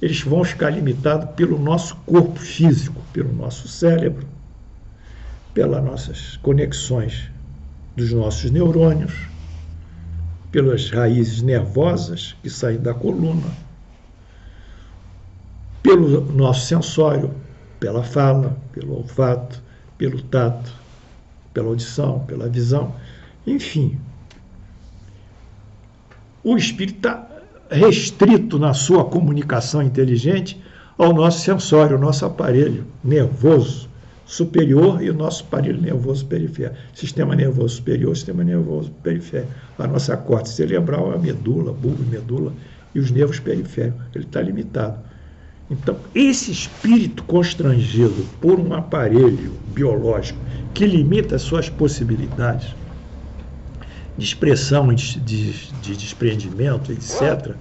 eles vão ficar limitados pelo nosso corpo físico, pelo nosso cérebro, pelas nossas conexões dos nossos neurônios, pelas raízes nervosas que saem da coluna, pelo nosso sensório, pela fala, pelo olfato, pelo tato, pela audição, pela visão, enfim. O espírito está restrito na sua comunicação inteligente ao nosso sensório, ao nosso aparelho nervoso superior e o nosso aparelho nervoso periférico. Sistema nervoso superior, sistema nervoso periférico. A nossa córtex cerebral é a medula, bulbo, medula e os nervos periféricos. Ele está limitado. Então, esse espírito constrangido por um aparelho biológico que limita as suas possibilidades de expressão, de desprendimento, etc.,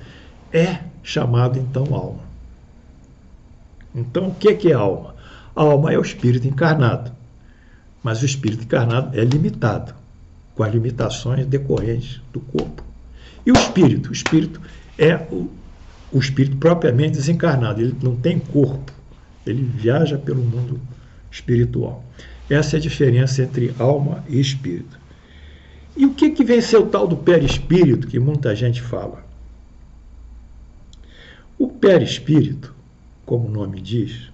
é chamado, então, alma. Então, o que é alma? A alma é o espírito encarnado, mas o espírito encarnado é limitado, com as limitações decorrentes do corpo. E o espírito? O espírito é o espírito propriamente desencarnado, ele não tem corpo, ele viaja pelo mundo espiritual. Essa é a diferença entre alma e espírito. E o que vem ser o tal do perispírito, que muita gente fala? O perispírito, como o nome diz,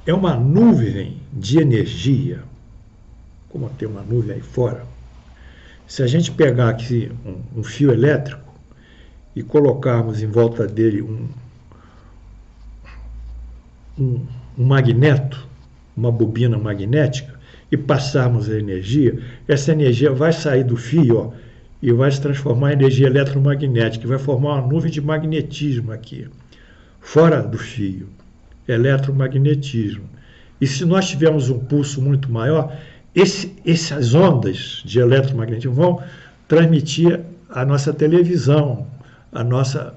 é uma nuvem de energia, como tem uma nuvem aí fora. Se a gente pegar aqui um fio elétrico e colocarmos em volta dele um magneto, uma bobina magnética, e passarmos a energia, essa energia vai sair do fio, ó, e vai se transformar em energia eletromagnética, e vai formar uma nuvem de magnetismo aqui, fora do fio, eletromagnetismo. E se nós tivermos um pulso muito maior, essas ondas de eletromagnetismo vão transmitir a nossa televisão, a nossa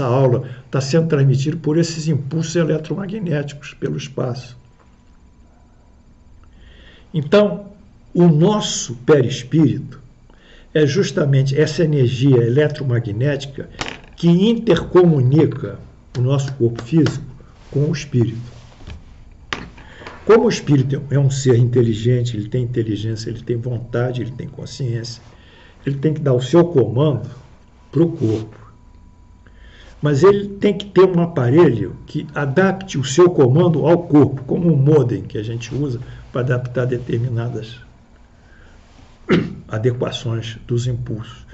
aula está sendo transmitida por esses impulsos eletromagnéticos pelo espaço. Então, o nosso perispírito é justamente essa energia eletromagnética que intercomunica o nosso corpo físico com o espírito. Como o espírito é um ser inteligente, ele tem inteligência, ele tem vontade, ele tem consciência, ele tem que dar o seu comando para o corpo. Mas ele tem que ter um aparelho que adapte o seu comando ao corpo, como um modem que a gente usa para adaptar determinadas adequações dos impulsos.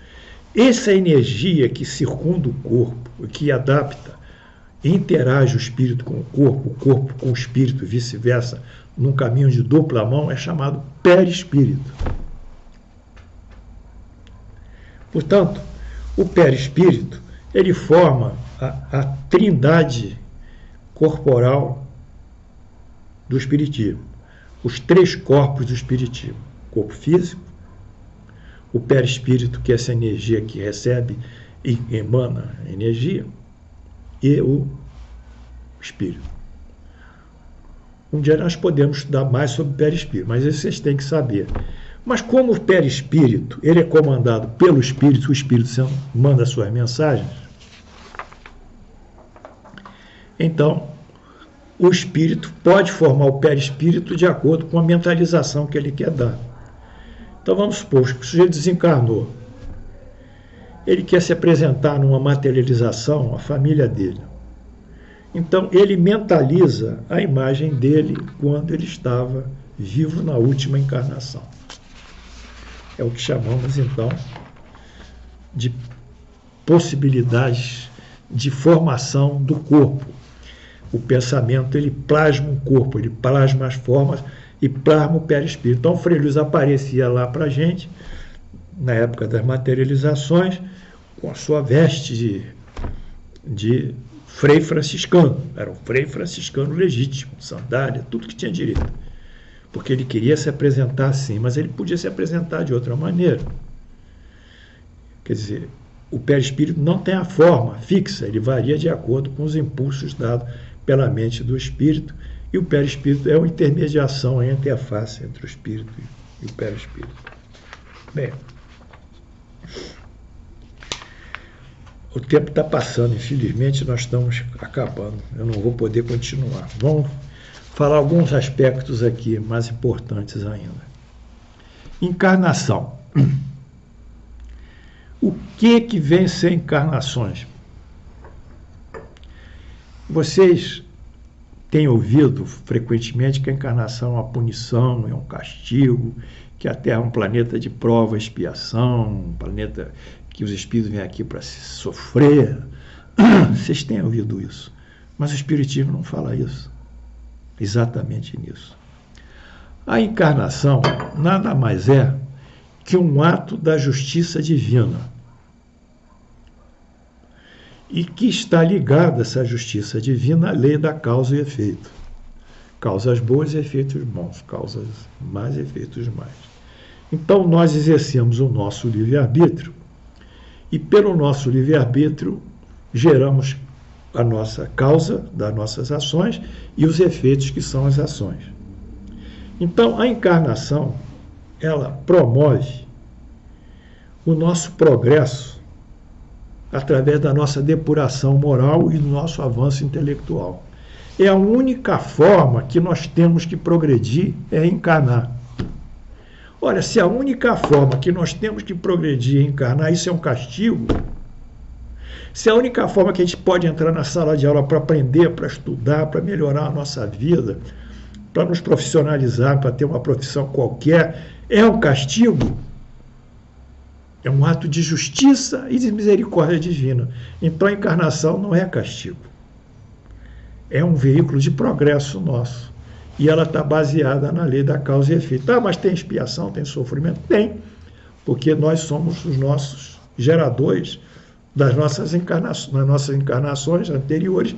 Essa energia que circunda o corpo, que adapta, interage o espírito com o corpo com o espírito, vice-versa, num caminho de dupla mão, é chamado perispírito. Portanto, o perispírito, ele forma a trindade corporal do espiritismo, os três corpos do espiritismo: o corpo físico, o perispírito, que é essa energia que recebe e emana energia, e o espírito. Um dia nós podemos estudar mais sobre o perispírito, mas isso vocês têm que saber. Mas como o perispírito ele é comandado pelo espírito, o espírito manda suas mensagens, então o espírito pode formar o perispírito de acordo com a mentalização que ele quer dar. Então vamos supor que o sujeito desencarnou, ele quer se apresentar numa materialização à família dele. Então ele mentaliza a imagem dele quando ele estava vivo na última encarnação. É o que chamamos então de possibilidades de formação do corpo. O pensamento ele plasma o corpo, ele plasma as formas e plasma o perispírito. Então o Frei Luiz aparecia lá para a gente, na época das materializações, com a sua veste de frei franciscano. Era um frei franciscano legítimo, sandália, tudo que tinha direito. Porque ele queria se apresentar assim, mas ele podia se apresentar de outra maneira. Quer dizer, o perispírito não tem a forma fixa, ele varia de acordo com os impulsos dados pela mente do espírito, e o perispírito é uma intermediação entre a face, entre o espírito e o perispírito. Bem, o tempo está passando, infelizmente nós estamos acabando, eu não vou poder continuar. Vamos falar alguns aspectos aqui mais importantes ainda. Encarnação. O que vem ser encarnações? Vocês têm ouvido frequentemente que a encarnação é uma punição, é um castigo, que a Terra é um planeta de prova e expiação, um planeta que os espíritos vêm aqui para se sofrer. Vocês têm ouvido isso, mas o Espiritismo não fala isso, exatamente nisso. A encarnação nada mais é que um ato da justiça divina, e que está ligada essa justiça divina à lei da causa e efeito. Causas boas e efeitos bons, causas más e efeitos mais. Então nós exercemos o nosso livre-arbítrio e pelo nosso livre-arbítrio geramos a nossa causa das nossas ações e os efeitos que são as ações. Então a encarnação, ela promove o nosso progresso através da nossa depuração moral e do nosso avanço intelectual. É a única forma que nós temos que progredir é encarnar. Olha, se a única forma que nós temos que progredir é encarnar, isso é um castigo. Se a única forma que a gente pode entrar na sala de aula para aprender, para estudar, para melhorar a nossa vida, para nos profissionalizar, para ter uma profissão qualquer, é um castigo, é um ato de justiça e de misericórdia divina. Então a encarnação não é castigo. É um veículo de progresso nosso. E ela está baseada na lei da causa e efeito. Ah, mas tem expiação, tem sofrimento? Tem. Porque nós somos os nossos geradores das nossas encarnações anteriores.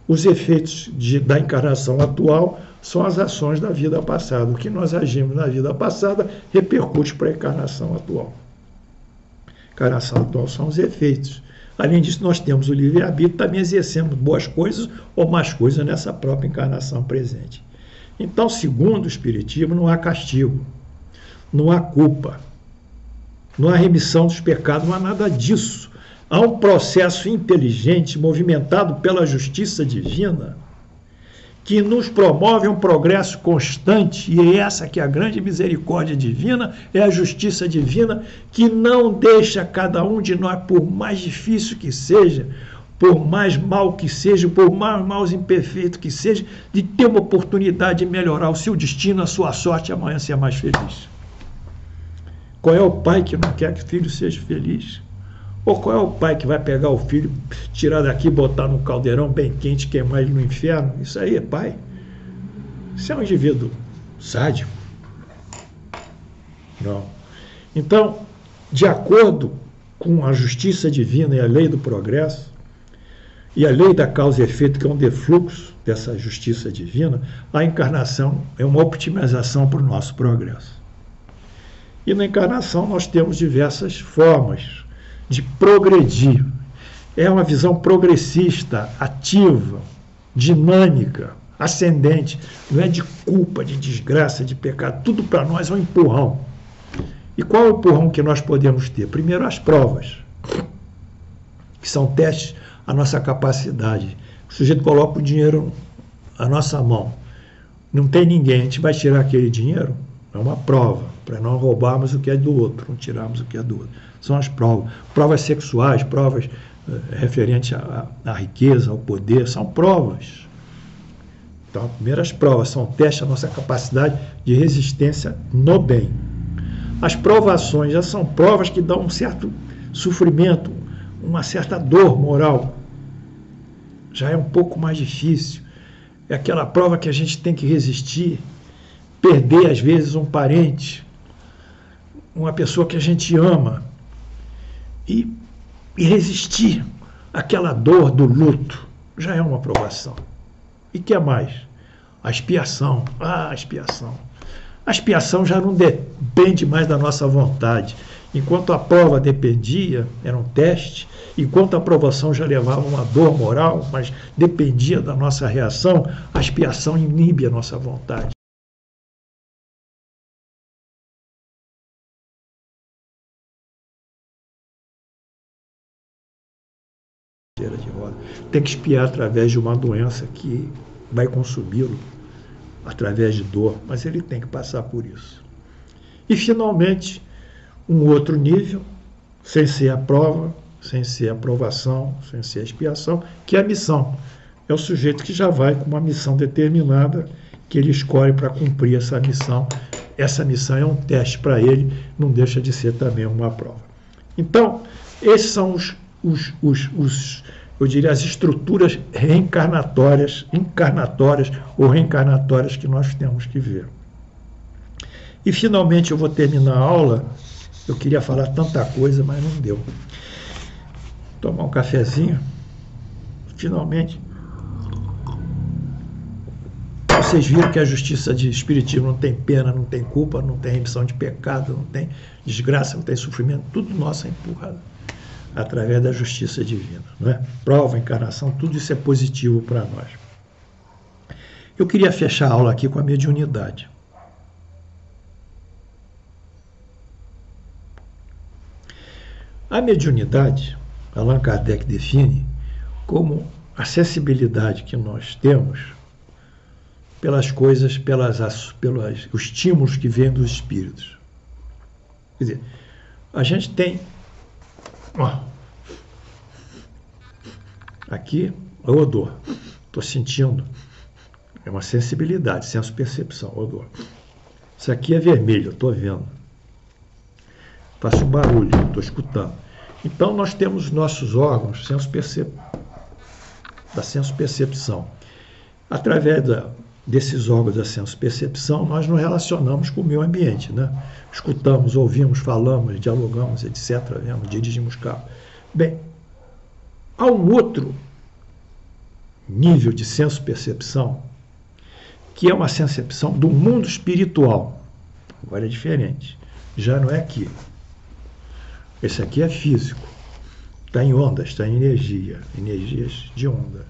Os efeitos da encarnação atual são as ações da vida passada. O que nós agimos na vida passada repercute para a encarnação atual. Encarnação atual são os efeitos. Além disso, nós temos o livre-arbítrio, também exercemos boas coisas ou más coisas nessa própria encarnação presente. Então, segundo o Espiritismo, não há castigo, não há culpa, não há remissão dos pecados, não há nada disso. Há um processo inteligente, movimentado pela justiça divina, que nos promove um progresso constante, e é essa que é a grande misericórdia divina, é a justiça divina, que não deixa cada um de nós, por mais difícil que seja, por mais mal que seja, por mais imperfeito que seja, de ter uma oportunidade de melhorar o seu destino, a sua sorte, e amanhã ser mais feliz. Qual é o pai que não quer que o filho seja feliz? Ou qual é o pai que vai pegar o filho, tirar daqui, botar num caldeirão bem quente, queimar ele no inferno? Isso aí é pai. Isso é um indivíduo sádico. Não. Então, de acordo com a justiça divina e a lei do progresso, e a lei da causa e efeito, que é um defluxo dessa justiça divina, a encarnação é uma optimização para o nosso progresso. E na encarnação nós temos diversas formas de progredir. É uma visão progressista, ativa, dinâmica, ascendente. Não é de culpa, de desgraça, de pecado. Tudo para nós é um empurrão. E qual é o empurrão que nós podemos ter? Primeiro, as provas, que são testes à nossa capacidade. O sujeito coloca o dinheiro na nossa mão. Não tem ninguém, a gente vai tirar aquele dinheiro? É uma prova, para não roubarmos o que é do outro, não tirarmos o que é do outro. São as provas. Provas sexuais, provas referentes à riqueza, ao poder, são provas. Então, as primeiras provas são testes à nossa capacidade de resistência no bem. As provações já são provas que dão um certo sofrimento, uma certa dor moral. Já é um pouco mais difícil. É aquela prova que a gente tem que resistir, perder, às vezes, um parente, uma pessoa que a gente ama, e resistir àquela dor do luto. Já é uma provação. E o que é mais? A expiação. A expiação. A expiação já não depende mais da nossa vontade. Enquanto a prova dependia, era um teste, enquanto a aprovação já levava uma dor moral, mas dependia da nossa reação, a expiação inibe a nossa vontade. De roda. Tem que expiar através de uma doença que vai consumi-lo, através de dor, mas ele tem que passar por isso. E, finalmente, um outro nível, sem ser a prova, sem ser a aprovação, sem ser a expiação, que é a missão. É o sujeito que já vai com uma missão determinada, que ele escolhe para cumprir essa missão. Essa missão é um teste para ele, não deixa de ser também uma prova. Então, esses são eu diria, as estruturas encarnatórias ou reencarnatórias que nós temos que ver. E, finalmente, eu vou terminar a aula. Eu queria falar tanta coisa, mas não deu. Tomar um cafezinho. Finalmente, vocês viram que a justiça de espiritismo não tem pena, não tem culpa, não tem remissão de pecado, não tem desgraça, não tem sofrimento. Tudo nosso é empurrado através da justiça divina, não é? Prova, encarnação, tudo isso é positivo para nós. Eu queria fechar a aula aqui com a mediunidade. A mediunidade, Allan Kardec define como a sensibilidade que nós temos pelas coisas, pelos estímulos que vêm dos espíritos. Quer dizer, a gente tem aqui o odor, estou sentindo, é uma sensibilidade, senso-percepção, odor. Isso aqui é vermelho, estou vendo. Faço um barulho, estou escutando. Então, nós temos nossos órgãos da senso-percepção. Através desses órgãos da senso-percepção, nós nos relacionamos com o meio ambiente, né? Escutamos, ouvimos, falamos, dialogamos, etc. Dirigimos carro. Bem, há um outro nível de senso-percepção, que é uma sensação do mundo espiritual. Agora é diferente. Já não é aqui. Esse aqui é físico. Está em ondas, está em energia. Energias de onda.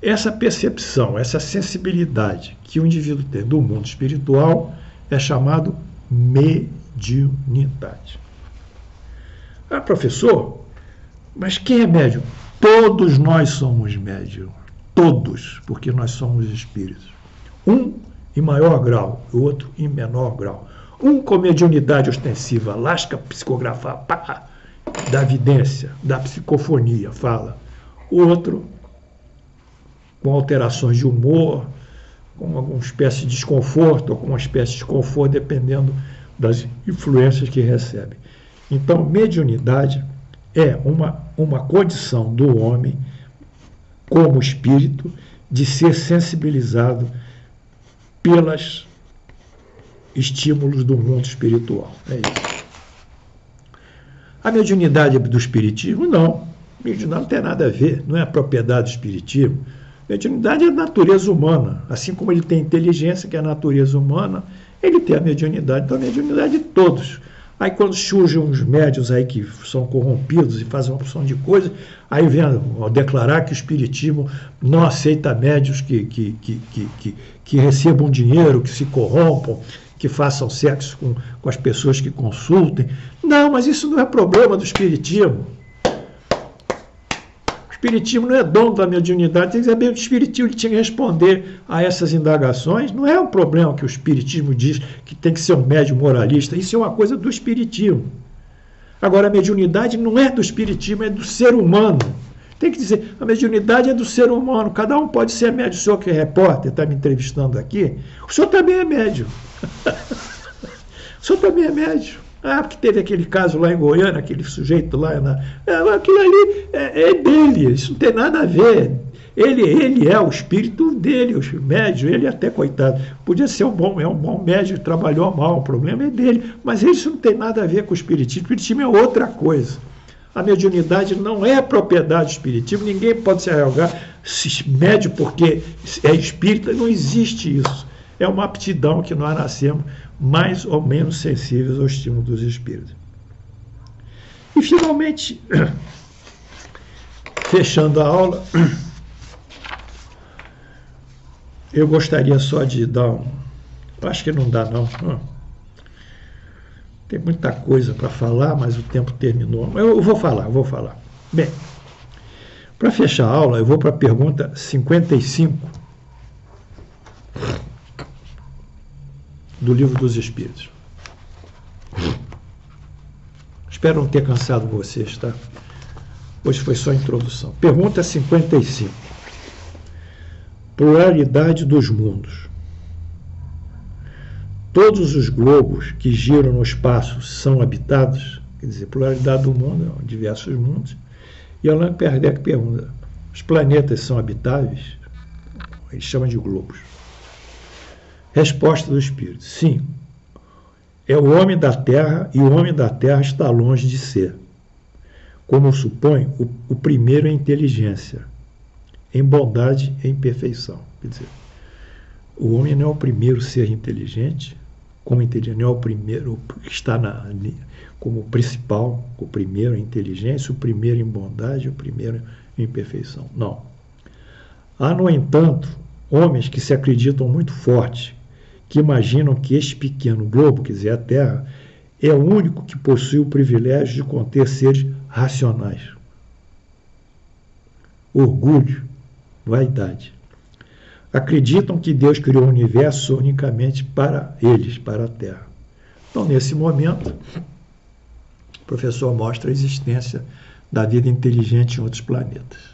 Essa percepção, essa sensibilidade que o indivíduo tem do mundo espiritual é chamado mediunidade. Ah, professor, mas quem é médium? Todos nós somos médium. Todos, porque nós somos espíritos. Um em maior grau, o outro em menor grau. Um com mediunidade ostensiva, lasca psicografar, pá, da vidência, da psicofonia, fala. O outro com alterações de humor, com alguma espécie de desconforto, ou com uma espécie de conforto, dependendo das influências que recebe. Então, mediunidade é uma condição do homem, como espírito, de ser sensibilizado pelos estímulos do mundo espiritual. É isso. A mediunidade do espiritismo, não. A mediunidade não tem nada a ver, não é a propriedade do espiritismo. A mediunidade é a natureza humana. Assim como ele tem inteligência, que é a natureza humana, ele tem a mediunidade. Então, a mediunidade de todos. Aí, quando surgem uns médiuns aí que são corrompidos e fazem uma opção de coisa, aí vem a declarar que o espiritismo não aceita médiuns que recebam dinheiro, que se corrompam, que façam sexo com as pessoas que consultem. Não, mas isso não é problema do espiritismo. O espiritismo não é dono da mediunidade, tem que saber que o espiritismo tinha que responder a essas indagações. Não é um problema que o espiritismo diz que tem que ser um médium moralista, isso é uma coisa do espiritismo. Agora, a mediunidade não é do espiritismo, é do ser humano. Tem que dizer, a mediunidade é do ser humano, cada um pode ser médium. O senhor que é repórter, está me entrevistando aqui, o senhor também é médium. O senhor também é médium. Ah, porque teve aquele caso lá em Goiânia, aquele sujeito lá, aquilo ali é dele, isso não tem nada a ver. Ele é o espírito dele, o médium, ele até, coitado, podia ser um bom médium, trabalhou mal, o problema é dele, mas isso não tem nada a ver com o espiritismo. O espiritismo é outra coisa. A mediunidade não é propriedade do espiritismo, ninguém pode se arrogar médium porque é espírita, não existe isso. É uma aptidão que nós nascemos mais ou menos sensíveis ao estímulo dos espíritos. E, finalmente, fechando a aula, eu gostaria só de dar acho que não dá, não. Tem muita coisa para falar, mas o tempo terminou. Eu vou falar. Bem, para fechar a aula, eu vou para a pergunta 55. do Livro dos Espíritos. Espero não ter cansado vocês, tá? Hoje foi só a introdução. Pergunta 55. Pluralidade dos mundos. Todos os globos que giram no espaço são habitados? Quer dizer, pluralidade do mundo, diversos mundos. E Allan Kardec pergunta, os planetas são habitáveis? Ele chama de globos. Resposta do Espírito, sim. É o homem da Terra e o homem da Terra está longe de ser. Como supõe, o primeiro é inteligência, em bondade e em perfeição. Quer dizer, o homem não é o primeiro ser inteligente, como inteligente, não é o primeiro que está como principal, o primeiro em inteligência, o primeiro em bondade, o primeiro em perfeição. Não. Há, no entanto, homens que se acreditam muito forte, que imaginam que este pequeno globo, quer dizer, a Terra, é o único que possui o privilégio de conter seres racionais. Orgulho, vaidade. Acreditam que Deus criou o universo unicamente para eles, para a Terra. Então, nesse momento, o professor mostra a existência da vida inteligente em outros planetas.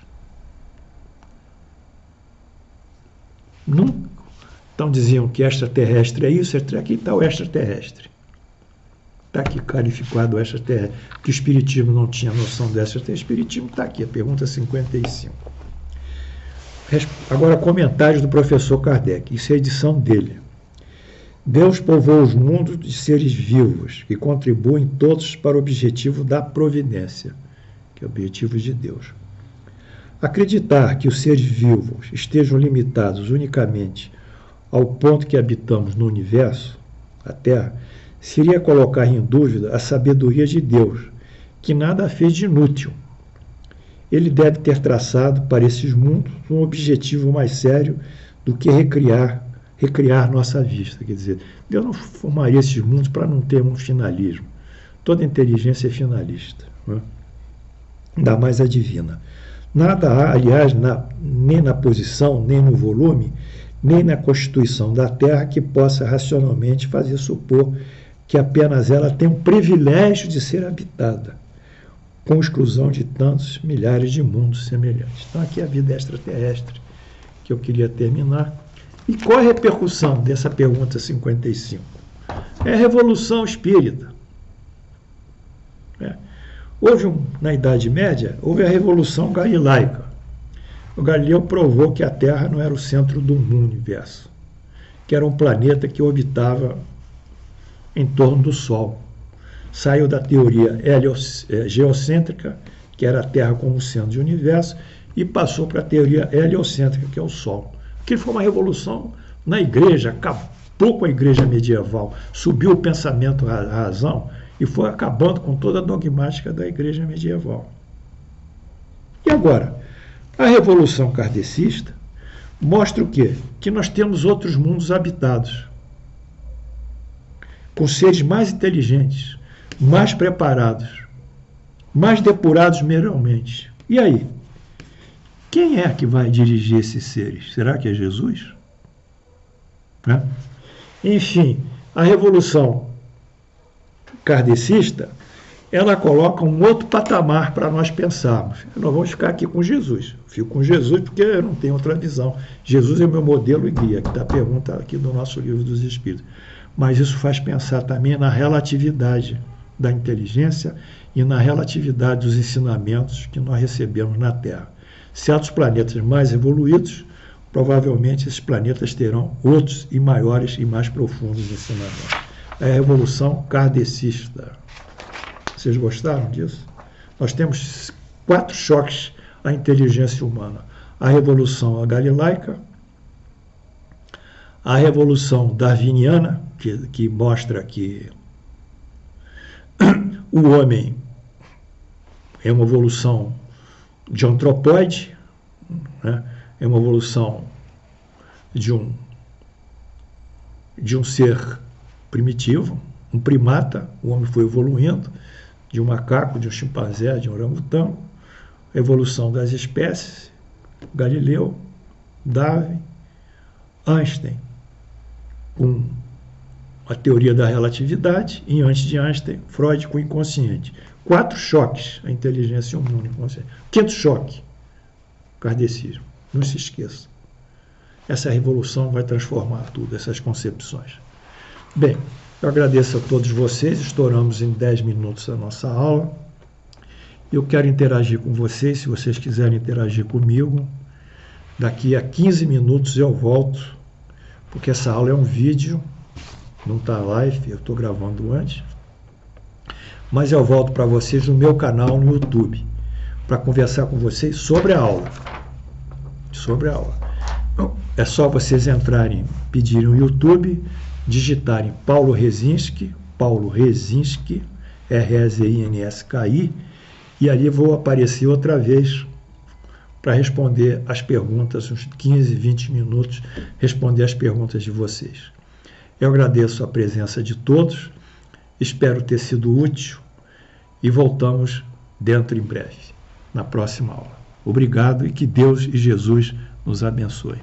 Então diziam que extraterrestre é isso, aqui está o extraterrestre. Está aqui clarificado o extraterrestre, que o Espiritismo não tinha noção do extraterrestre. O Espiritismo está aqui, a pergunta 55. Agora, comentários do professor Kardec, isso é a edição dele. Deus povoou os mundos de seres vivos, que contribuem todos para o objetivo da providência, que é o objetivo de Deus. Acreditar que os seres vivos estejam limitados unicamente ao ponto que habitamos no universo, a Terra, seria colocar em dúvida a sabedoria de Deus, que nada fez de inútil. Ele deve ter traçado para esses mundos um objetivo mais sério do que recriar nossa vista. Quer dizer, Deus não formaria esses mundos para não ter um finalismo. Toda inteligência é finalista, né? Ainda mais a divina. Nada há, aliás, nem na posição, nem no volume, nem na constituição da Terra que possa racionalmente fazer supor que apenas ela tem o privilégio de ser habitada, com exclusão de tantos milhares de mundos semelhantes. Então, aqui é a vida extraterrestre, que eu queria terminar. E qual a repercussão dessa pergunta 55? É a Revolução Espírita. Na Idade Média, houve a Revolução Galilaica. O Galileu provou que a Terra não era o centro do universo, que era um planeta que orbitava em torno do Sol. Saiu da teoria geocêntrica, que era a Terra como centro do universo, e passou para a teoria heliocêntrica, que é o Sol. Que foi uma revolução na igreja, acabou com a igreja medieval, subiu o pensamento à razão e foi acabando com toda a dogmática da igreja medieval. E agora, a revolução kardecista mostra o quê? Que nós temos outros mundos habitados, com seres mais inteligentes, mais preparados, mais depurados moralmente. E aí? Quem é que vai dirigir esses seres? Será que é Jesus? Enfim, a revolução kardecista, ela coloca um outro patamar para nós pensarmos. Nós vamos ficar aqui com Jesus. Eu fico com Jesus porque eu não tenho outra visão. Jesus é o meu modelo e guia, que está a pergunta aqui do nosso Livro dos Espíritos. Mas isso faz pensar também na relatividade da inteligência e na relatividade dos ensinamentos que nós recebemos na Terra. Certos planetas mais evoluídos, provavelmente esses planetas terão outros e maiores e mais profundos ensinamentos. É a revolução kardecista. Vocês gostaram disso? Nós temos 4 choques à inteligência humana. A revolução galilaica, a revolução darwiniana, que mostra que o homem é uma evolução de antropóide, né? É uma evolução de um ser primitivo, um primata. O homem foi evoluindo de um macaco, de um chimpanzé, de um orangotango. A evolução das espécies, Galileu, Darwin, Einstein. com a teoria da relatividade e antes de Einstein, Freud com o inconsciente. 4 choques, a inteligência e o mundo inconsciente. 5º choque, kardecismo. Não se esqueça. Essa revolução vai transformar tudo, essas concepções. Bem, eu agradeço a todos vocês, estouramos em 10 minutos a nossa aula. Eu quero interagir com vocês, se vocês quiserem interagir comigo. Daqui a 15 minutos eu volto, porque essa aula é um vídeo, não está live, eu estou gravando antes. Mas eu volto para vocês no meu canal no YouTube, para conversar com vocês sobre a aula. Sobre a aula. Então, é só vocês entrarem, pedirem no YouTube, digitarem Paulo Rezinski, R-E-Z-I-N-S-K-I, e ali vou aparecer outra vez para responder as perguntas, uns 15, 20 minutos, responder as perguntas de vocês. Eu agradeço a presença de todos, espero ter sido útil e voltamos dentro em breve, na próxima aula. Obrigado e que Deus e Jesus nos abençoe.